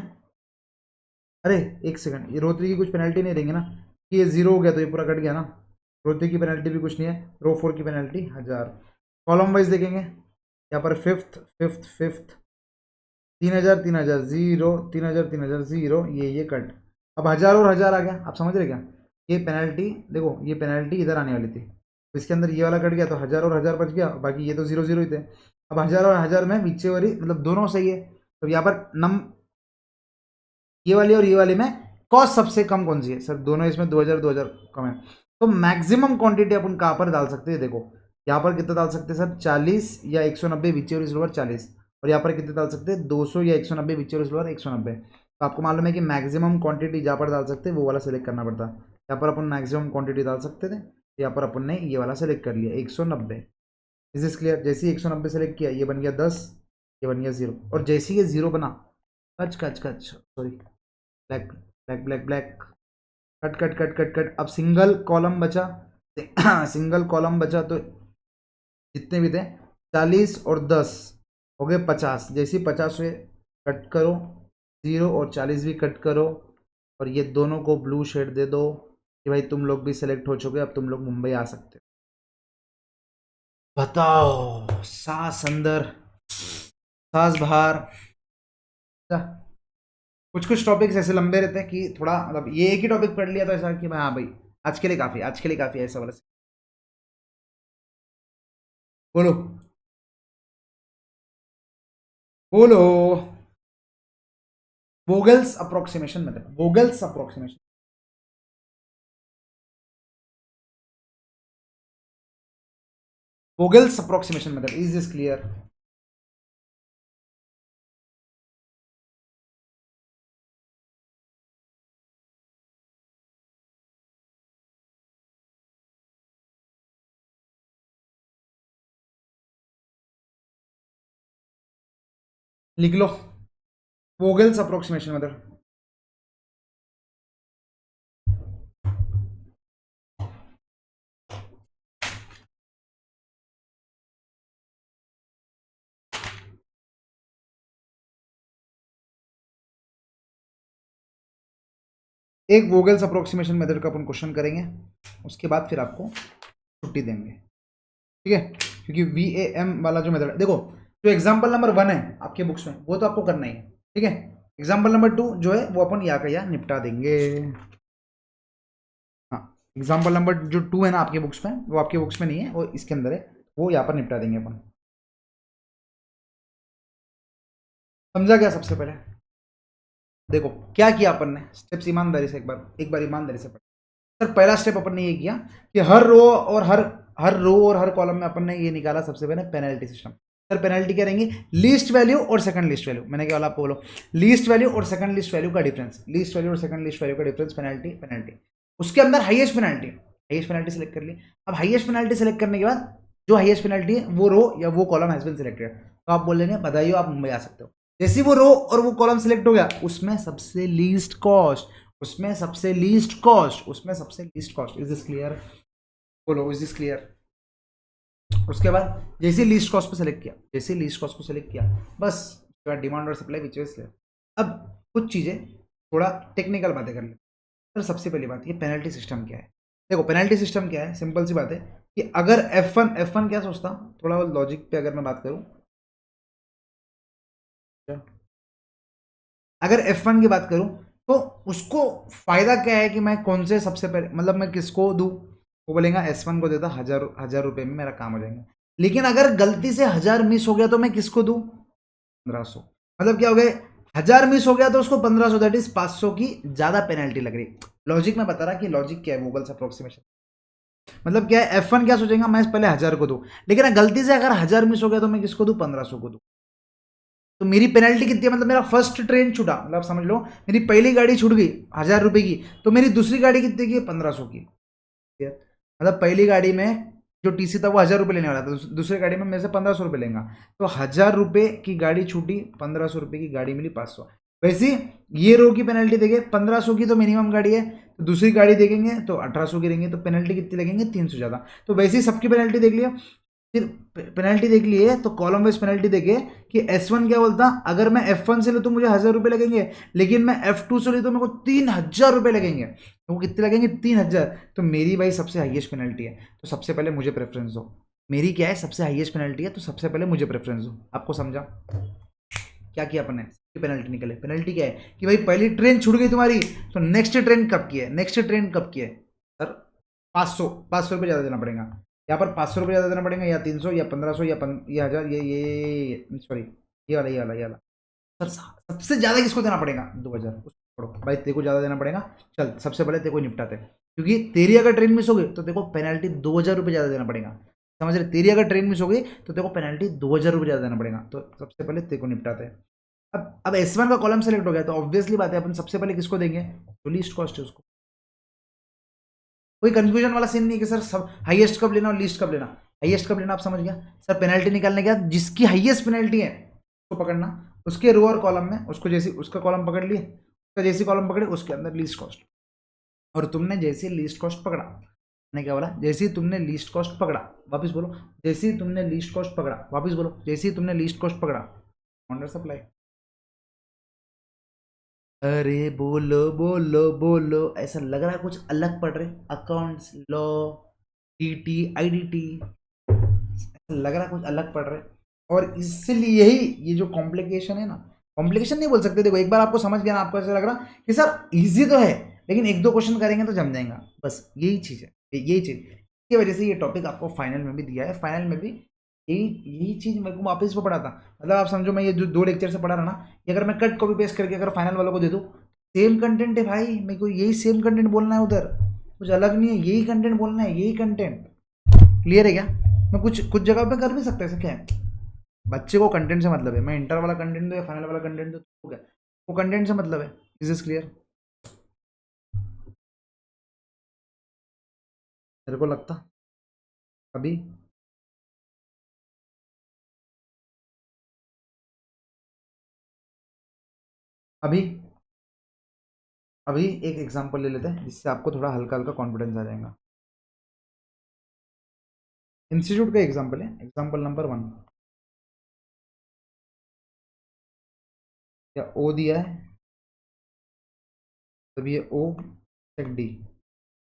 अरे एक सेकंड, ये रो थ्री की कुछ पेनल्टी नहीं देंगे ना, कि ये 0 हो गया तो ये पूरा कट गया ना। रो थ्री की पेनल्टी भी कुछ नहीं है। रो फोर की पेनल्टी 1000। कॉलम वाइज देखेंगे, यहाँ पर fifth fifth fifth, 3000, 3000, zero. 3000, 3000, zero. ये कट। अब 1000 और 1000 आ गया, आप समझ रहे क्या। ये पेनल्टी देखो, ये पेनल्टी इधर आने वाली थी, तो इसके अंदर ये वाला कट गया, तो 1000 और 1000 बच गया, बाकी ये तो जीरो जीरो ही थे। अब 1000 और 1000 में विचेवरी मतलब दोनों सही है, तो यहाँ पर ये वाली और ये वाली में कॉस्ट सबसे कम कौन सी है सर? दोनों इसमें 2000 2000 कम है, तो मैक्सिमम क्वांटिटी अपन कहाँ पर डाल सकते हैं? देखो यहाँ पर कितना डाल सकते हैं सर? 40 या 190 विचेवर इज लोअर 40, और यहाँ पर कितने डाल सकते हैं? 200 या 190 विचेवर इज लोअर 190। तो आपको मालूम है कि मैक्सिमम क्वांटिटी जहाँ पर डाल सकते हैं वो वाला सेलेक्ट करना पड़ता है। यहाँ पर अपन मैक्सिमम क्वांटिटी डाल सकते थे, यहाँ पर अपन ने ये वाला सेलेक्ट कर लिया 190। Is is clear? जैसे ही 190 सेलेक्ट किया ये बन गया 10, ये बन गया 0, और जैसे ही ये 0 बना, कच कच कच sorry, black black black black, cut cut cut cut cut. अब सिंगल कॉलम बचा सिंगल कॉलम बचा, तो जितने भी थे 40 और 10 हो गए 50। जैसे ही 50 हुए कट करो 0, और 40 भी कट करो, और ये दोनों को ब्लू शेड दे दो कि भाई तुम लोग भी सेलेक्ट हो चुके, अब तुम लोग मुंबई आ सकते हो। बताओ, सांस अंदर सांस बाहर। कुछ कुछ टॉपिक्स ऐसे लंबे रहते हैं कि थोड़ा मतलब ये एक ही टॉपिक पढ़ लिया तो ऐसा कि हाँ भाई आज के लिए काफ़ी, आज के लिए काफ़ी है, ऐसा वाला। बोलो बोलो। वोगल्स अप्रोक्सीमेशन मतलब वोगल्स अप्रोक्सीमेशन, वोगल्स अप्रोक्सीमेशन मतलब इज दिस क्लियर? लिख लो वोगल्स अप्रोक्सीमेशन मतलब। एक वोगल्स अप्रोक्सीमेशन मेथड का अपन क्वेश्चन करेंगे, उसके बाद फिर आपको छुट्टी देंगे, ठीक है? क्योंकि VAM वाला जो मेथड है, देखो जो एग्जाम्पल नंबर 1 है आपके बुक्स में वो तो आपको करना ही है, ठीक है? एग्जाम्पल नंबर 2 जो है वो अपन यहाँ का यहाँ निपटा देंगे। हाँ, एग्जाम्पल नंबर जो 2 है ना आपके बुक्स में, वो आपके बुक्स में नहीं है, वो इसके अंदर है, वो यहाँ पर निपटा देंगे अपन। समझा क्या? सबसे पहले देखो क्या किया अपन ने, स्टेप्स ईमानदारी से एक बार ईमानदारी से पढ़। सर पहला स्टेप अपन ने ये किया कि हर रो और हर रो और हर कॉलम में अपन ने ये निकाला सबसे पहले पेनल्टी सिस्टम। सर पेनल्टी क्या रहेंगी? लीस्ट वैल्यू और सेकंड लिस्ट वैल्यू। मैंने क्या बोला आपको? बोलो लीस्ट वैल्यू और सेकंड लिस्ट वैल्यू का डिफरेंस, लीस्ट वैल्यू और सेकंड लिस्ट वैल्यू का डिफरेंस, पेनल्टी पेनल्टी। उसके अंदर हाईएस्ट पेनल्टी सेलेक्ट कर ली। अब हाईएस्ट पेनल्टी सेलेक्ट करने के बाद जो हाईएस्ट पेनल्टी है वो रो या वो कॉलम हैज बीन सिलेक्टेड, तो आप बोलेंगे बधाई हो, आप मुंबई आ सकते हो। जैसे वो रो और वो कॉलम सिलेक्ट हो गया, उसमें सबसे लीस्ट कॉस्ट, उसमें सबसे लीस्ट कॉस्ट, उसमें सबसे least cost. Is this clear? बोलो इज दिस क्लियर? उसके बाद जैसे लीस्ट कॉस्ट को सेलेक्ट किया, जैसे लीस्ट कॉस्ट को सेलेक्ट किया, बस उसके बाद डिमांड और सप्लाई विच इज। अब कुछ चीज़ें थोड़ा टेक्निकल बातें कर ले। सर सबसे पहली बात, ये पेनल्टी सिस्टम क्या है? देखो पेनल्टी सिस्टम क्या है, सिंपल सी बात है कि अगर F1 क्या सोचता, थोड़ा लॉजिक पे अगर मैं बात करूं, अगर F1 की बात करूं तो उसको फायदा क्या है कि मैं कौन से सबसे पहले मतलब मैं किसको दूं? वो बोलेगा S1 को देता, 1000 रुपये में मेरा काम हो जाएगा। लेकिन अगर गलती से 1000 मिस हो गया तो मैं किसको दूं? 1500। मतलब क्या हो गया? 1000 मिस हो गया तो उसको 1500, दैट इज 500 की ज्यादा पेनल्टी लग रही। लॉजिक में बता रहा कि लॉजिक क्या है गूगल अप्रोक्सीमेशन। मतलब क्या है, F1 क्या सोचेगा, मैं पहले 1000 को दूं, लेकिन गलती से अगर 1000 मिस हो गया तो मैं किसको दूं? 1500 को दूं। तो मेरी पेनल्टी कितनी है? मतलब मेरा फर्स्ट ट्रेन छूटा, मतलब समझ लो मेरी पहली गाड़ी छूट गई 1000 रुपये की, तो मेरी दूसरी गाड़ी कितने की? 1500 की। मतलब पहली गाड़ी में जो टीसी था वो 1000 रुपये लेने वाला था, दूसरी गाड़ी में मेरे से 1500 रुपये लेगा, तो 1000 रुपये की गाड़ी छूटी, 1500 रुपये की गाड़ी मिली 500। वैसे ये रो की पेनल्टी देंगे 1500 की, तो मिनिमम गाड़ी है, तो दूसरी गाड़ी देखेंगे तो 1800 की रहेंगे, तो पेनल्टी कितनी लगेंगे? 300 ज़्यादा। तो वैसे ही सबकी पेनल्टी देख लिया। फिर पेनल्टी देख लिए तो कॉलम वाइज पेनल्टी देखे कि S1 क्या बोलता, अगर मैं F1 से लूँ तो मुझे 1000 रुपये लगेंगे, लेकिन मैं F2 से लूँ तो मेरे को 3000 रुपये लगेंगे। तो वो कितने लगेंगे? 3000। तो मेरी भाई सबसे हाईएस्ट पेनल्टी है, तो सबसे पहले मुझे प्रेफरेंस दो। मेरी क्या है? सबसे हाईएस्ट पेनल्टी है, तो सबसे पहले मुझे प्रेफरेंस दो। आपको समझा क्या किया अपन ने? पेनल्टी निकले। पेनल्टी क्या है कि भाई पहली ट्रेन छूट गई तुम्हारी, तो नेक्स्ट ट्रेन कब की है? नेक्स्ट ट्रेन कब की है सर? 500 रुपये ज़्यादा देना पड़ेगा। यहाँ पर 500 रुपये ज़्यादा देना पड़ेगा, या 300 या 1500 या 1000, ये सॉरी, ये वाला ये वाला ये वाला सर सबसे ज्यादा किसको देना पड़ेगा? 2000। उसको छोड़ो भाई, तेरे को ज्यादा देना पड़ेगा। चल सबसे पहले तेरे को निपटाते हैं, क्योंकि तेरी अगर ट्रेन मिस हो गई तो तेरे को पेनल्टी 2000 रुपये ज्यादा देना पड़ेगा। समझ रहे? तेरी अगर ट्रेन मिस हो गई तो तेरे को पेनल्टी 2000 रुपये ज्यादा देना पड़ेगा। तो सबसे पहले तेरे को निपटाते हैं। अब S1 का कॉलम सेलेक्ट हो गया तो ऑब्वियसली बात है, अपन सबसे पहले किसको देंगे? जो लीस्ट कॉस्ट है उसको। कोई कंफ्यूजन वाला सीन नहीं कि सर सब हाईएस्ट कब लेना और लीस्ट कब लेना। हाईएस्ट कब लेना आप समझ गया। सर पेनल्टी निकालने के बाद जिसकी हाईएस्ट पेनल्टी है उसको पकड़ना, उसके रो और कॉलम में उसको, जैसे उसका कॉलम पकड़ लिए, उसका जैसी कॉलम पकड़े उसके अंदर लीस्ट कॉस्ट। और तुमने जैसे लीस्ट कॉस्ट पकड़ा, मैंने क्या बोला? जैसे ही तुमने लीस्ट कॉस्ट पकड़ा, वापस बोलो, जैसे ही तुमने लीस्ट कॉस्ट पकड़ा, वापस बोलो, जैसे ही तुमने लीस्ट कॉस्ट पकड़ा, ऑर्डर सप्लाई। अरे बोलो बोलो बोलो, ऐसा लग रहा है कुछ अलग पढ़ रहे। अकाउंट्स, लॉ, टीटी, आईडीटी, ऐसा लग रहा है कुछ अलग पढ़ रहे। और इसलिए ही ये जो कॉम्प्लिकेशन है ना, कॉम्प्लिकेशन नहीं बोल सकते। देखो एक बार आपको समझ गया ना, आपको ऐसा लग रहा कि सर इजी तो है, लेकिन एक दो क्वेश्चन करेंगे तो जम जाएगा। बस यही चीज है, यही चीज की वजह से ये टॉपिक आपको फाइनल में भी दिया है। फाइनल में भी यही यही चीज मेरे को वापस पे पढ़ा था। मतलब आप समझो, मैं ये जो 2 लेक्चर से पढ़ा रहा ना, ये अगर मैं कट कॉपी पेस्ट करके अगर फाइनल वालों को दे दूँ, सेम कंटेंट है भाई, मेरे को यही सेम कंटेंट बोलना है उधर, कुछ अलग नहीं है, यही कंटेंट बोलना है, यही कंटेंट। क्लियर है क्या? मैं कुछ कुछ जगह पे कर भी सकता है, ऐसा क्या है? बच्चे को कंटेंट से मतलब है, मैं इंटर वाला कंटेंट दो या फाइनल वाला कंटेंट दो तो क्या, वो कंटेंट से मतलब है। Is this clear? मेरे को लगता अभी अभी अभी एक एग्जांपल ले लेते हैं जिससे आपको थोड़ा हल्का हल्का कॉन्फिडेंस आ जाएगा। इंस्टीट्यूट का एग्जांपल है, एग्जांपल नंबर 1। या ओ दिया है, तब ये ओ चेक डी,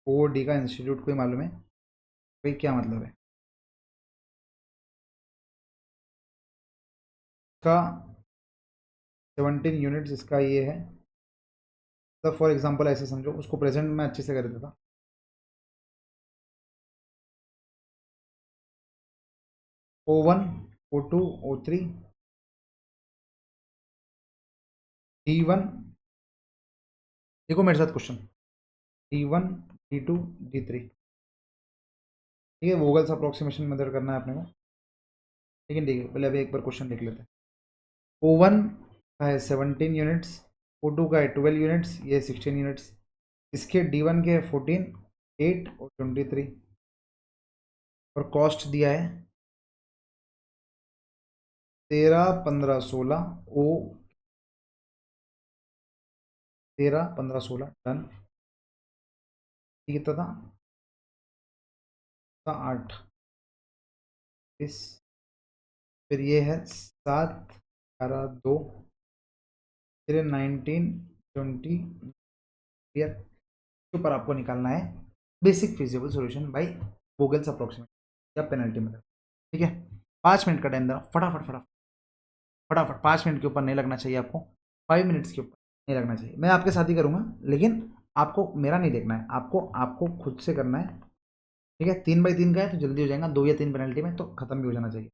ओ डी का इंस्टीट्यूट कोई मालूम है भाई क्या मतलब है इसका? 17 यूनिट्स इसका ये है। तो फॉर एग्जांपल ऐसे समझो, उसको प्रेजेंट में अच्छे से कर देता। O1, O2, O3, D1। देखो मेरे साथ क्वेश्चन, D1, D2, D3। ठीक है, वोगल्स अप्रोक्सीमेशन मेथड करना है अपने को। लेकिन ठीक है, पहले अभी एक बार क्वेश्चन देख लेते हैं। O1 का है 17 यूनिट्स, O2 का है 12 यूनिट्स, ये 16 यूनिट्स। इसके D1 के 14, 8 और 23। और कॉस्ट दिया है 13, 15, 16। ओ 13, 15, 16 डन। कितना था? 8। इस फिर ये है 7, 11, 2, फिर 19, 20। क्लियर? के ऊपर आपको निकालना है basic feasible solution by Vogel's approximate या पेनल्टी मेथड। ठीक है, 5 मिनट का टाइम देना, फटाफट फटाफट फटाफट। 5 मिनट के ऊपर नहीं लगना चाहिए आपको, 5 मिनट्स के ऊपर नहीं लगना चाहिए। मैं आपके साथ ही करूँगा, लेकिन आपको मेरा नहीं देखना है, आपको आपको खुद से करना है। ठीक है, 3 बाई 3 का है तो जल्दी हो जाएगा, 2 या 3 पेनल्टी में तो खत्म भी हो जाना चाहिए।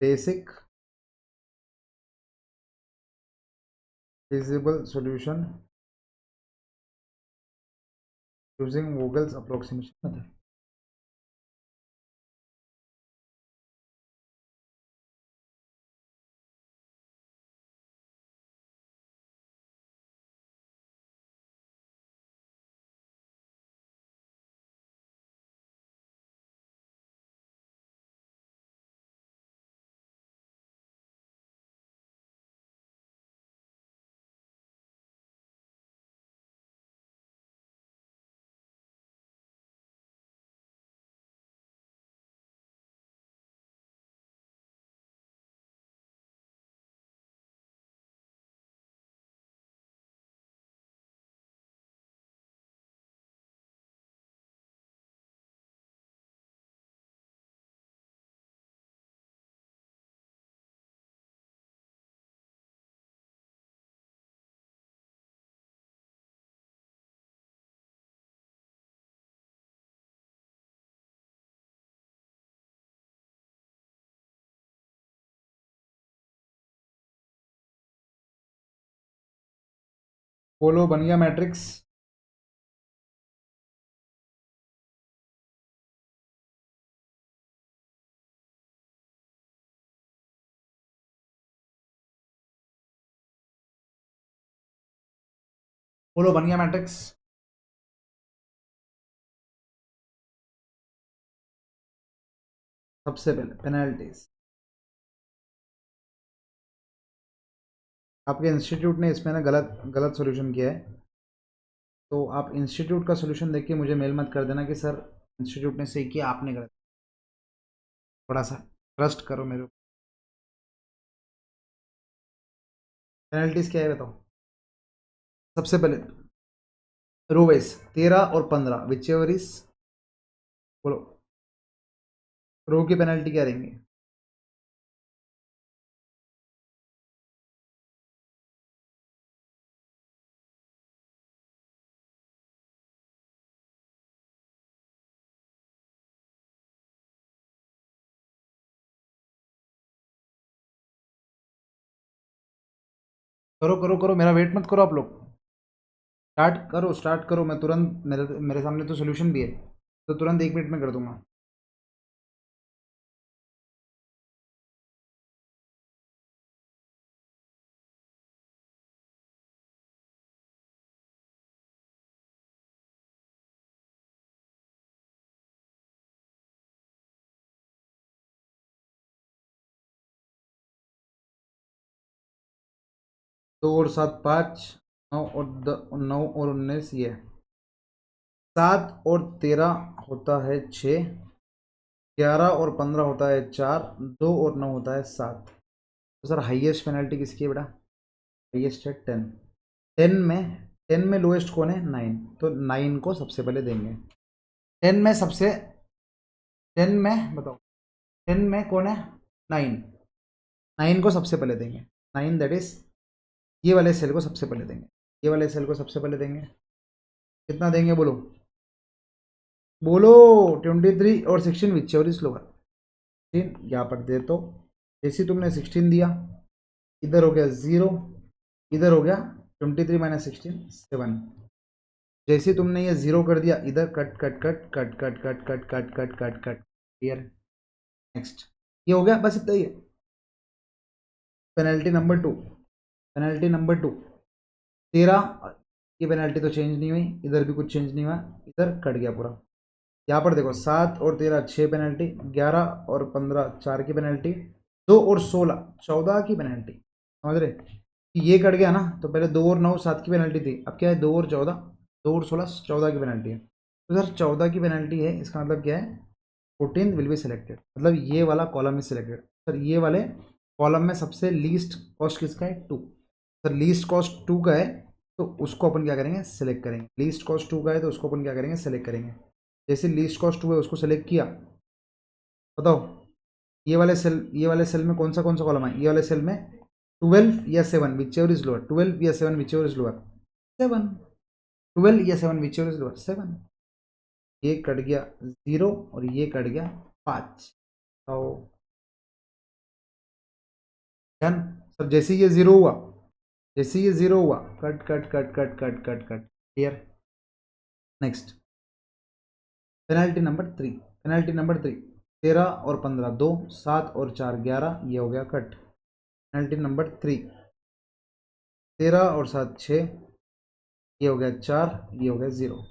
Basic feasible solution using Vogel's approximation method. बोलो बन गया मैट्रिक्स। बोलो बन गया मैट्रिक्स। सबसे पहले पेनल्टीज, आपके इंस्टीट्यूट ने इसमें ना गलत गलत सॉल्यूशन किया है, तो आप इंस्टीट्यूट का सॉल्यूशन देख के मुझे मेल मत कर देना कि सर इंस्टीट्यूट ने सही किया आपने गलत। थोड़ा सा ट्रस्ट करो मेरे। पेनल्टीज क्या है बताओ। सबसे पहले रो वाइज 13 और 15 विच एवर इज, बोलो रो की पेनल्टी क्या रहेंगे। करो करो करो, मेरा वेट मत करो आप लोग। स्टार्ट करो स्टार्ट करो, मैं तुरंत, मेरे मेरे सामने तो सोल्यूशन भी है, तो तुरंत 1 मिनट में कर दूंगा। दो और सात 5, 9 और 19 ये 7 और 13 होता है 6, 11 और 15 होता है 4, 2 और 9 होता है 7। तो सर हाईएस्ट पेनल्टी किसकी है बेटा। हाईएस्ट है 10। 10 में लोएस्ट कौन है 9, तो 9 को सबसे पहले देंगे। 10 में बताओ, 10 में कौन है 9, 9 को सबसे पहले देंगे। 9 दैट इज ये वाले सेल को सबसे पहले देंगे, ये वाले सेल को सबसे पहले देंगे। कितना देंगे बोलो, बोलो 23 और 16 विच एवर इज लोअर। 16 यहाँ पर दे, तो जैसे तुमने 16 दिया, इधर हो गया 0, इधर हो गया 23 माइनस 16 7। जैसे तुमने ये 0 कर दिया, इधर cut cut cut cut cut cut cut cut cut cut cut clear. Next, ये हो गया, बस इतना ही है। पेनल्टी नंबर 2, पेनल्टी नंबर 2 13 की पेनल्टी तो चेंज नहीं हुई, इधर भी कुछ चेंज नहीं हुआ, इधर कट गया पूरा। यहाँ पर देखो 7 और 13 6 पेनल्टी, 11 और 15 4 की पेनल्टी, 2 और 16 14 की पेनल्टी। समझ रहे, ये कट गया ना, तो पहले 2 और 9 7 की पेनल्टी थी, अब क्या है 2 और 14, 2 और 16 14 की पेनल्टी है। तो सर 14 की पेनल्टी है, इसका मतलब क्या है 14 विल बी सिलेक्टेड, मतलब ये वाला कॉलम इज सिलेक्टेड। सर ये वाले कॉलम में सबसे लीस्ट कॉस्ट किसका है 2, सर लीस्ट कॉस्ट 2 का है, तो उसको अपन क्या करेंगे सिलेक्ट करेंगे। लीस्ट कॉस्ट 2 का है तो उसको अपन क्या करेंगे सिलेक्ट करेंगे। जैसे लीस्ट कॉस्ट 2 है उसको सेलेक्ट किया, बताओ ये वाले सेल में कौन सा कॉलम है, ये वाले सेल में 12 या 7 विच एवर इज लोअर, 12 या 7 विच एवर इज लोअर 7, 12 या 7 विच एवर इज लोअर 7। ये कट गया 0 और ये कट गया 5, तो डन। सर जैसे ये 0 हुआ, जैसे ये 0 हुआ, cut cut cut cut cut cut cut clear. Next, penalty number 3, penalty number 3 13 और 15 2, 7 और 4 11, ये हो गया कट। पेनल्टी नंबर 3 13 और 7 6, ये हो गया 4, ये हो गया 0।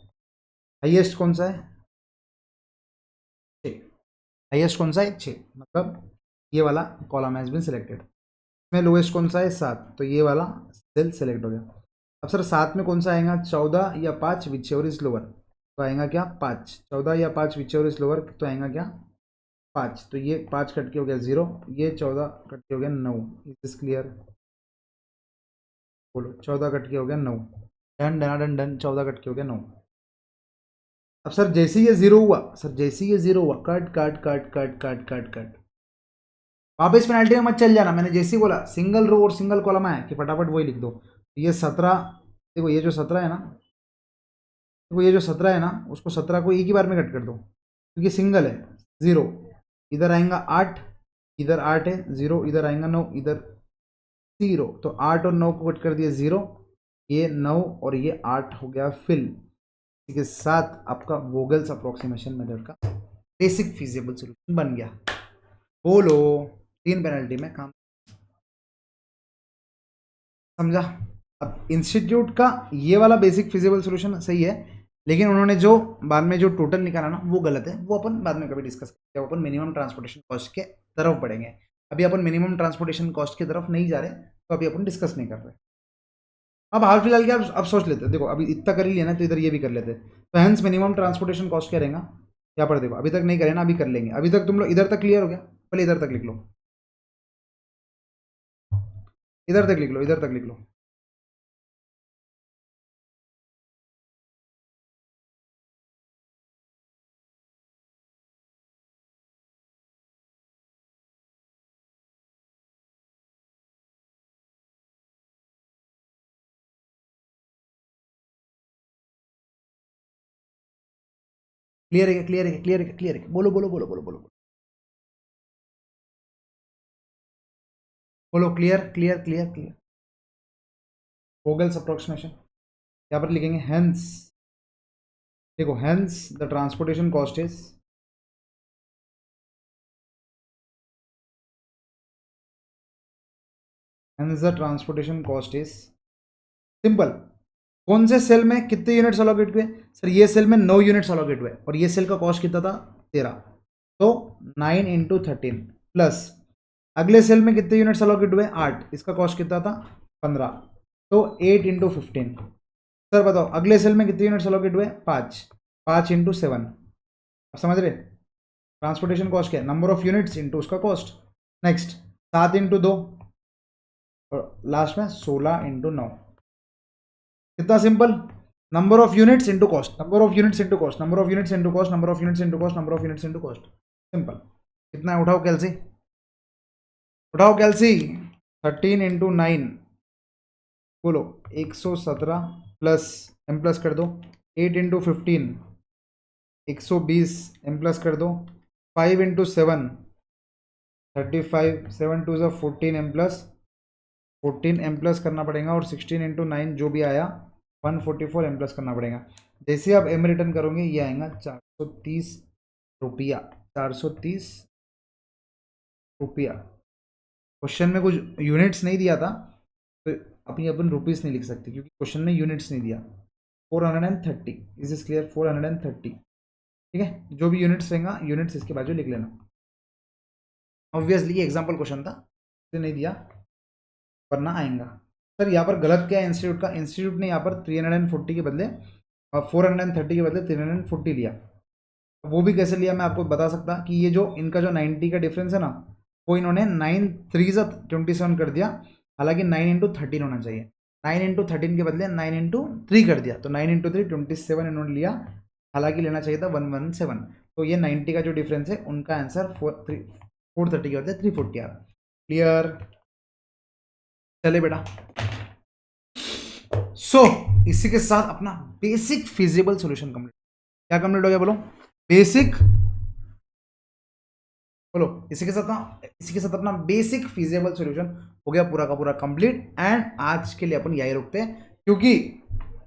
हाईएस्ट कौन सा है 6, हाईएस्ट कौन सा है 6, मतलब ये वाला कॉलम हैज बीन सिलेक्टेड। इसमें लोएस्ट कौन सा है 7, तो ये वाला सेल सेलेक्ट हो गया। अब सर 7 में कौन सा आएगा 14 या 5 विच एवर इज लोअर, तो आएगा क्या 5, 14 या 5 विच एवर इज लोअर, तो आएगा क्या 5, तो ये 5 कट के हो गया 0, ये 14 कट के हो गया 9। इज दिस क्लियर, बोलो 14 कट के हो गया 9। Done done done done, 14 cut के हो गया 9। अब सर जैसे ये 0 हुआ, सर जैसे ये 0 हुआ, cut cut cut cut cut cut cut, वापस पेनल्टी में मत चल जाना। मैंने जैसे ही बोला सिंगल रो और सिंगल कॉलम है कि फटाफट वही लिख दो। ये 17, देखो ये जो 17 है ना, देखो ये जो 17 है ना, उसको 17 को एक ही बार में कट कर दो, क्योंकि सिंगल है। 0 इधर आएगा 8, इधर 8 है, 0 इधर आएगा 9, इधर 0, तो 8 और 9 को कट कर दिया 0, ये 9 और ये 8 हो गया फिल। इसी के साथ आपका वोगल्स अप्रोक्सीमेशन मेथड का बेसिक फिजिबल सोल्यूशन बन गया। बोलो 3 पेनल्टी में काम समझा। अब इंस्टीट्यूट का ये वाला बेसिक फिजिबल सोल्यूशन सही है, लेकिन उन्होंने जो बाद में जो टोटल निकाला ना वो गलत है। वो अपन बाद में कभी डिस्कस करेंगे जब अपन मिनिमम ट्रांसपोर्टेशन कॉस्ट के तरफ बढ़ेंगे। अभी अपन मिनिमम ट्रांसपोर्टेशन कॉस्ट की तरफ नहीं जा रहे, तो अभी अपन डिस्कस नहीं कर रहे। अब हाल फिलहाल क्या, अब सोच लेते हैं। देखो अभी इतना कर ही लिया ना, तो इधर ये भी कर लेते। तो हेंस मिनिमम ट्रांसपोर्टेशन कॉस्ट क्या रहेगा यहाँ पर। देखो अभी तक नहीं करे ना, अभी कर लेंगे। अभी तक तुम लोग इधर तक क्लियर हो गया, पहले इधर तक लिख लो, इधर तक लिख लो, इधर तक लिख लो। क्लियर है, क्लियर है, क्लियर है, क्लियर है। बोलो बोलो बोलो बोलो बोलो बोलो। Clear clear clear clear. Vogel's approximation यहाँ पर लिखेंगे हेंस। देखो hence the transportation cost is, hence the transportation cost is simple. कौन से सेल में कितने यूनिट्स अलोकेट हुए सर? ये सेल में 9 यूनिट्स अलोकेट हुए और ये सेल का कॉस्ट कितना था 13, तो 9 इंटू 13 प्लस अगले सेल में कितने यूनिट्स अलोकेट हुए 8, इसका कॉस्ट कितना था 15, तो 8 इंटू 15। सर बताओ अगले सेल में कितने यूनिट्स अलोकेट हुए 5, 5 इंटू 7। अब समझ रहे ट्रांसपोर्टेशन कॉस्ट क्या है, नंबर ऑफ यूनिट्स इंटू उसका कॉस्ट। नेक्स्ट 7 इंटू 2 और लास्ट में 16 इंटू 9। कितना simple, number of units into cost, number of units into cost, number of units into cost, number of units into cost, number of units into cost. Simple. कितना है उठाओ कैलसी, उठाओ कैलसी। 13 into 9 बोलो 117 plus M plus कर दो। 8 into 15 120 M plus कर दो। 5 into 7 35, 7 two 14 M plus 14 M plus करना पड़ेगा, और 16 इंटू 9 जो भी आया 144 एम प्लस करना पड़ेगा। जैसे आप एम रिटर्न करोगे ये आएगा 430 रुपया, 430 रुपया। क्वेश्चन में कुछ यूनिट्स नहीं दिया था, तो अपनी अपन रुपीस नहीं लिख सकते क्योंकि क्वेश्चन में यूनिट्स नहीं दिया। 430 इज क्लियर, 430 ठीक है। जो भी यूनिट्स रहेगा यूनिट्स इसके बाजू लिख लेना। ऑब्वियसली ये एग्जाम्पल क्वेश्चन था, इसे नहीं दिया वरना आएगा। सर यहाँ पर गलत क्या है इंस्टीट्यूट का, इंस्टीट्यूट ने यहाँ पर 340 के बदले और 430 के बदले 340 लिया। वो भी कैसे लिया मैं आपको बता सकता कि ये जो इनका जो 90 का डिफरेंस है ना, वो इन्होंने 9 3 27 कर दिया, हालांकि 9 इंटू 13 होना चाहिए। 9 इंटू 13 के बदले 9 इंटू 3 कर दिया, तो 9 इंटू 3 27 इन्होंने लिया, हालांकि लेना चाहिए था 117। तो ये 90 का जो डिफरेंस है उनका आंसर 430 के बदले 340 आ रहा। क्लियर, चले बेटा। इसी के साथ अपना बेसिक फिजिबल सॉल्यूशन कंप्लीट। क्या कंप्लीट हो गया बोलो, बेसिक। बोलो इसी के साथ अपना बेसिक फिजिबल सॉल्यूशन हो गया पूरा का पूरा कंप्लीट। एंड आज के लिए अपन यही रुकते हैं क्योंकि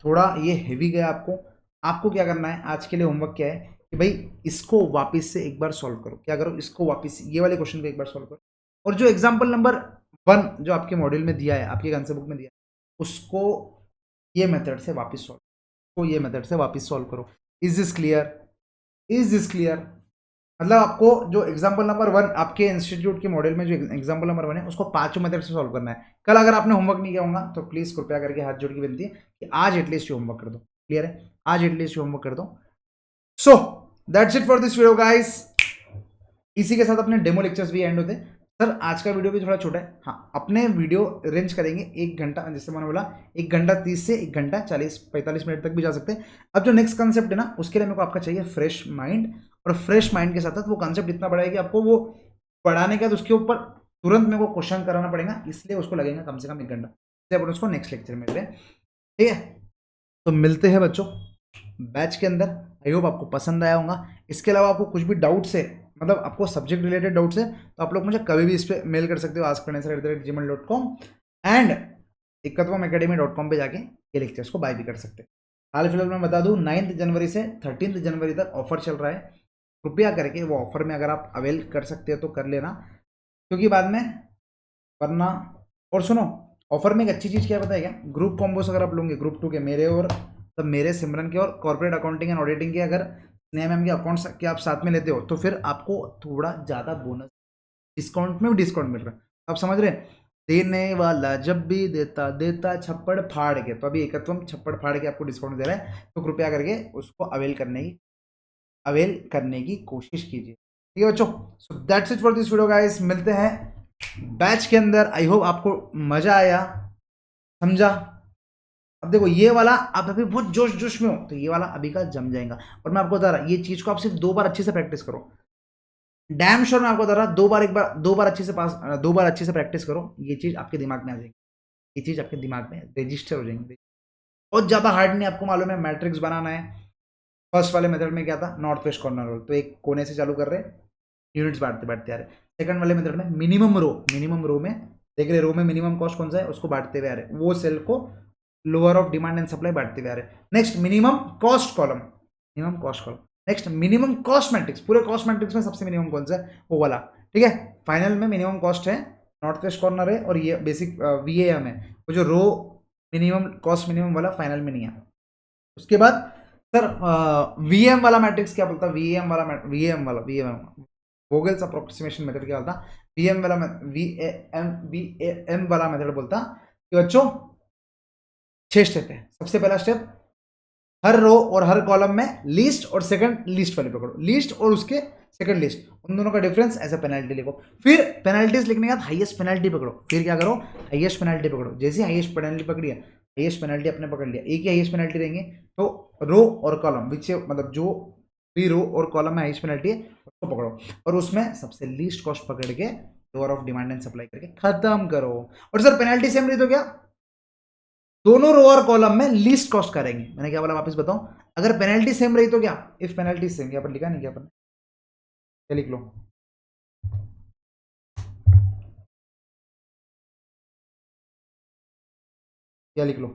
थोड़ा ये हेवी गया आपको। आपको क्या करना है आज के लिए, होमवर्क क्या है कि भाई इसको वापस से एक बार सॉल्व करो। क्या करो, इसको वापस ये वाले क्वेश्चन को एक बार सॉल्व करो, और जो एग्जाम्पल नंबर 1 जो आपके मॉड्यूल में दिया है, आपके आंसर बुक में दिया है, उसको ये मेथड से वापस सॉल्व, को ये मेथड से वापस सॉल्व करो। Is this clear, is this clear. मतलब आपको जो एग्जाम्पल नंबर 1 आपके इंस्टीट्यूट के मॉडल में जो एग्जाम्पल नंबर 1 है उसको 5 मेथड से सॉल्व करना है। कल अगर आपने होमवर्क नहीं किया होगा तो प्लीज कृपया करके हाथ जोड़ के विनती है कि आज एटलीस्ट होमवर्क कर दो। क्लियर है, आज एटलीस्ट होमवर्क कर दो। So that's it for this video guys. इसी के साथ अपने डेमो लेक्चर्स भी एंड होते हैं। सर आज का वीडियो भी थोड़ा छोटा है, हाँ अपने वीडियो रेंज करेंगे 1 घंटा, जैसे मैंने बोला 1 घंटा 30 से 1 घंटा 40-45 मिनट तक भी जा सकते हैं। अब जो नेक्स्ट कंसेप्ट है ना, उसके लिए मेरे को आपका चाहिए फ्रेश माइंड, और फ्रेश माइंड के साथ साथ वो कंसेप्ट इतना बड़ा है कि आपको वो पढ़ाने के बाद उसके ऊपर तुरंत मेरे को क्वेश्चन कराना पड़ेगा, इसलिए उसको लगेगा कम से कम 1 घंटा। इसलिए अपन उसको नेक्स्ट लेक्चर में मिलते हैं, ठीक है। तो मिलते हैं बच्चों बैच के अंदर। आई होप आपको पसंद आया होगा। इसके अलावा आपको कुछ भी डाउट्स है, मतलब आपको सब्जेक्ट रिलेटेड डाउट्स है, तो आप लोग मुझे कभी भी इस पर मेल कर सकते हो, askganesar@gmail.com। एंड ekatwamacademy.com पे जाके ये लेक्चर्स को बाय भी कर सकते हैं। हाल फिलहाल मैं बता दूं 9 जनवरी से 13 जनवरी तक ऑफर चल रहा है, कृपया करके वो ऑफर में अगर आप अवेल कर सकते हो तो कर लेना, क्योंकि बाद में वरना। और सुनो, ऑफर में एक अच्छी चीज़ क्या बताया, क्या ग्रुप कॉम्बोस अगर आप लोगे ग्रुप 2 के, मेरे और तब मेरे सिमरन के और कॉर्पोरेट अकाउंटिंग एंड ऑडिटिंग के, अगर स्नेहा मैम के अकाउंट्स के आप साथ में लेते हो तो फिर आपको थोड़ा ज़्यादा बोनस डिस्काउंट में भी डिस्काउंट मिल रहा है। आप समझ रहे हैं, देने वाला जब भी देता देता छप्पड़ फाड़ के, तो अभी एकत्वम छप्पड़ फाड़ के आपको डिस्काउंट दे रहा है, तो कृपया करके उसको अवेल करने की कोशिश कीजिए। ठीक है बच्चों, so that's it for this video guys, मिलते हैं बैच के अंदर। आई होप आपको मजा आया, समझा। अब देखो ये वाला आप अभी बहुत जोश जोश में हो तो ये वाला अभी का जम जाएगा, और मैं आपको बता रहा ये चीज को आप सिर्फ 2 बार अच्छे से प्रैक्टिस करो, डैम श्योर मैं आपको बता रहा 2 बार अच्छे से 2 बार अच्छे से प्रैक्टिस करो, ये चीज आपके दिमाग में आ जाएगी, ये चीज आपके दिमाग में रजिस्टर हो जाएंगे। बहुत ज्यादा हार्ड नहीं, आपको मालूम है मैट्रिक्स बनाना है। फर्स्ट वाले मेथड में क्या था, नॉर्थ वेस्ट कॉर्नर रोल, तो एक कोने से चालू कर रहे, यूनिट्स बांटते बांटते आ रहे। सेकंड वाले मेथड में मिनिमम रो में देख रहे, रो में मिनिमम कॉस्ट कौन सा है उसको बांटते हुए आ रहे, वो सेल को lower of demand and supply बांटते हुए आ रहे। Next minimum cost column, next minimum cost matrix, पूरे कॉस्ट मैट्रिक्स में सबसे मिनिमम कौन सा है, वो वाला। ठीक है, फाइनल में मिनिमम कॉस्ट है, नॉर्थ वेस्ट कॉर्नर है, और ये बेसिक VAM है, वो जो रो मिनिमम कॉस्ट मिनिमम वाला फाइनल में नहीं है। उसके बाद सर VM वाला मैट्रिक्स क्या बोलता है, VM वोगल्स अप्रोक्सीमेशन मेथड क्या बोलता, VAM वाला मेथड बोलता कि बच्चों 6 स्टेप है। सबसे पहला स्टेप, हर रो और हर कॉलम में लीस्ट और सेकंड लीस्ट वाले पकड़ो, लीस्ट और उसके सेकंड लीस्ट, उन दोनों का डिफरेंस एज ए पेनल्टी लिखो। फिर पेनल्टीज लिखने के बाद हाईएस्ट पेनल्टी पकड़ो, फिर क्या करो, हाईएस्ट पेनल्टी पकड़ो। जैसे हाईएस्ट पेनल्टी पकड़ी है, हाईएस्ट पेनल्टी आपने पकड़ लिया, एक ही हाईएस्ट पेनल्टी रहेंगे, तो रो और कॉलम विच मतलब जो भी रो और कॉलम में हाईएस्ट पेनल्टी है उसको पकड़ो, और उसमें सबसे लीस्ट कॉस्ट पकड़ के lower of demand and supply करके खत्म करो। और सर पेनल्टी सेम रही तो क्या, दोनों रो और कॉलम में लीस्ट कॉस्ट करेंगे। मैंने क्या बोला वापस बताऊं, अगर पेनल्टी सेम रही तो क्या, इफ पेनल्टी सेम, यहाँ पर लिखा नहीं क्या अपन, क्या लिख लो, क्या लिख लो,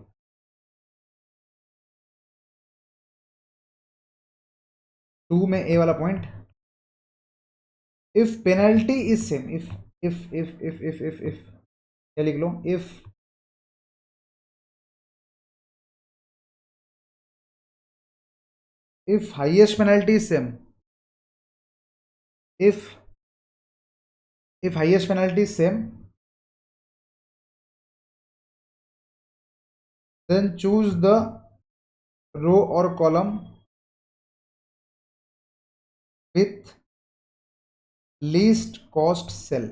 टू में ए वाला point, if penalty is same, if क्या लिख लो, if highest penalty is same, if highest penalty is same, then choose the row or column with least cost cell,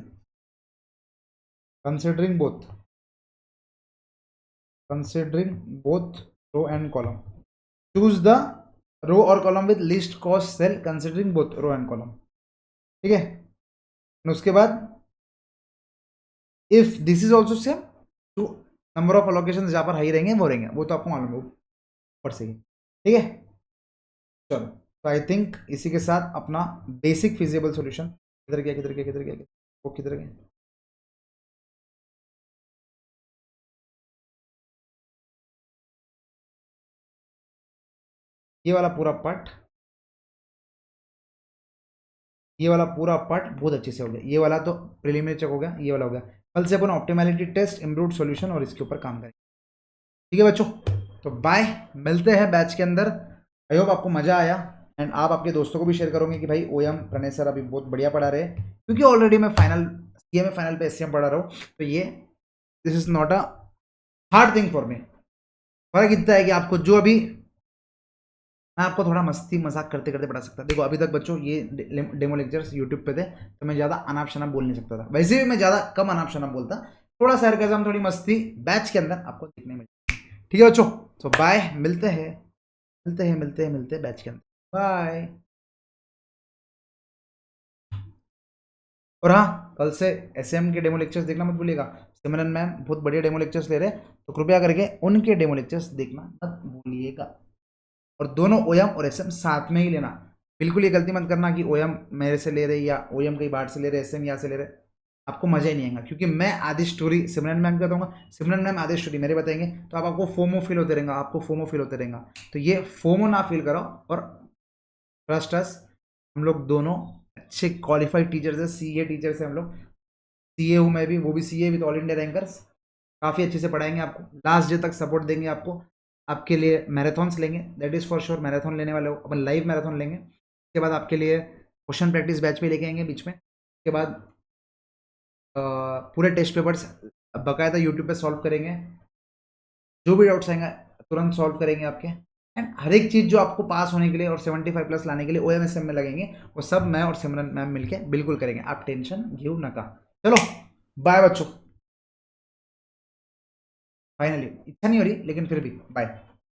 considering both row and column. Choose the row or column with least cost cell considering both row and column. ठीक है, उसके बाद if this is also same, तो number of allocation जहां पर high रहेंगे वो रहेंगे, वो तो आपको मालूम है ऊपर से ही। ठीक है, चलो, तो आई थिंक इसी के साथ अपना बेसिक फिजिबल सॉल्यूशन किधर गया, वो किधर गया, ये वाला पूरा पार्ट, ये वाला पूरा पार्ट बहुत अच्छे से हो गया। ये वाला तो प्रिलिमिनरी चेक हो गया, ये वाला हो गया। कल से अपन ऑप्टिमैलिटी टेस्ट, इम्प्रूव्ड सॉल्यूशन और इसके ऊपर काम करेंगे। ठीक है बच्चों, तो बाय, मिलते हैं बैच के अंदर। आई होप आपको मजा आया, एंड आप आपके दोस्तों को भी शेयर करोगे कि भाई OM प्रणय सर अभी बहुत बढ़िया पढ़ा रहे, क्योंकि ऑलरेडी मैं फाइनल CA में फाइनल पे SCM पढ़ा रहा हूँ, तो ये this is not a hard thing for me. फर्क इतना है कि आपको जो अभी मैं आपको थोड़ा मस्ती मजाक करते करते पढ़ा सकता। देखो अभी तक बच्चों ये डेमो लेक्चर्स यूट्यूब पे थे, तो मैं ज़्यादा अनाप शनाप बोल नहीं सकता था, वैसे भी मैं ज़्यादा कम अनाप शनाप बोलता, थोड़ा सरकाज़म थोड़ी मस्ती बैच के अंदर आपको देखने में। ठीक है बच्चों, तो बाय, मिलते हैं बैच के अंदर, बाय। और हाँ, कल से SM के डेमो लेक्चर्स देखना मत भूलिएगा, सिमरन मैम बहुत बढ़िया डेमो लेक्चर्स ले रहे हैं, तो कृपया करके उनके डेमो लेक्चर्स देखना मत भूलिएगा। और दोनों OM और SM साथ में ही लेना, बिल्कुल ये गलती मत करना कि OM मेरे से ले रहे या OM कहीं बाहर से ले रहे, SM यहाँ से ले रहे। आपको मजा ही नहीं आएगा, क्योंकि मैं आधी स्टोरी सिमरन मैम को बताऊंगा, सिमरन मैम आधी स्टोरी मेरे बताएंगे, तो आपको फोमो फील होते रहेगा, आपको फोमो फील होते रहेगा। तो ये फोमो ना फील करो, और ट्रस्ट अस, हम लोग दोनों अच्छे क्वालिफाइड टीचर्स हैं, सीए टीचर्स हैं हम लोग। सीए हूँ मैं भी, वो भी CA with all India rankers. काफ़ी अच्छे से पढ़ाएंगे आपको, लास्ट डे तक सपोर्ट देंगे आपको। आपके लिए मैराथन्स लेंगे, that is for sure, marathon लेने वाले हो, अपन लाइव मैराथन लेंगे। उसके बाद आपके लिए क्वेश्चन प्रैक्टिस बैच भी लेके आएंगे बीच में। उसके बाद पूरे टेस्ट पेपर्स बाकायदा यूट्यूब पे सॉल्व करेंगे, जो भी डाउट्स आएंगे तुरंत सॉल्व करेंगे आपके। एंड हर एक चीज़ जो आपको पास होने के लिए और 75 प्लस लाने के लिए OMSM में लगेंगे, वो सब मैं और सिमरन मैम मिलके बिल्कुल करेंगे, आप टेंशन गिव ना का। चलो बाय बच्चों, फाइनली इच्छा नहीं हो रही लेकिन फिर भी बाय।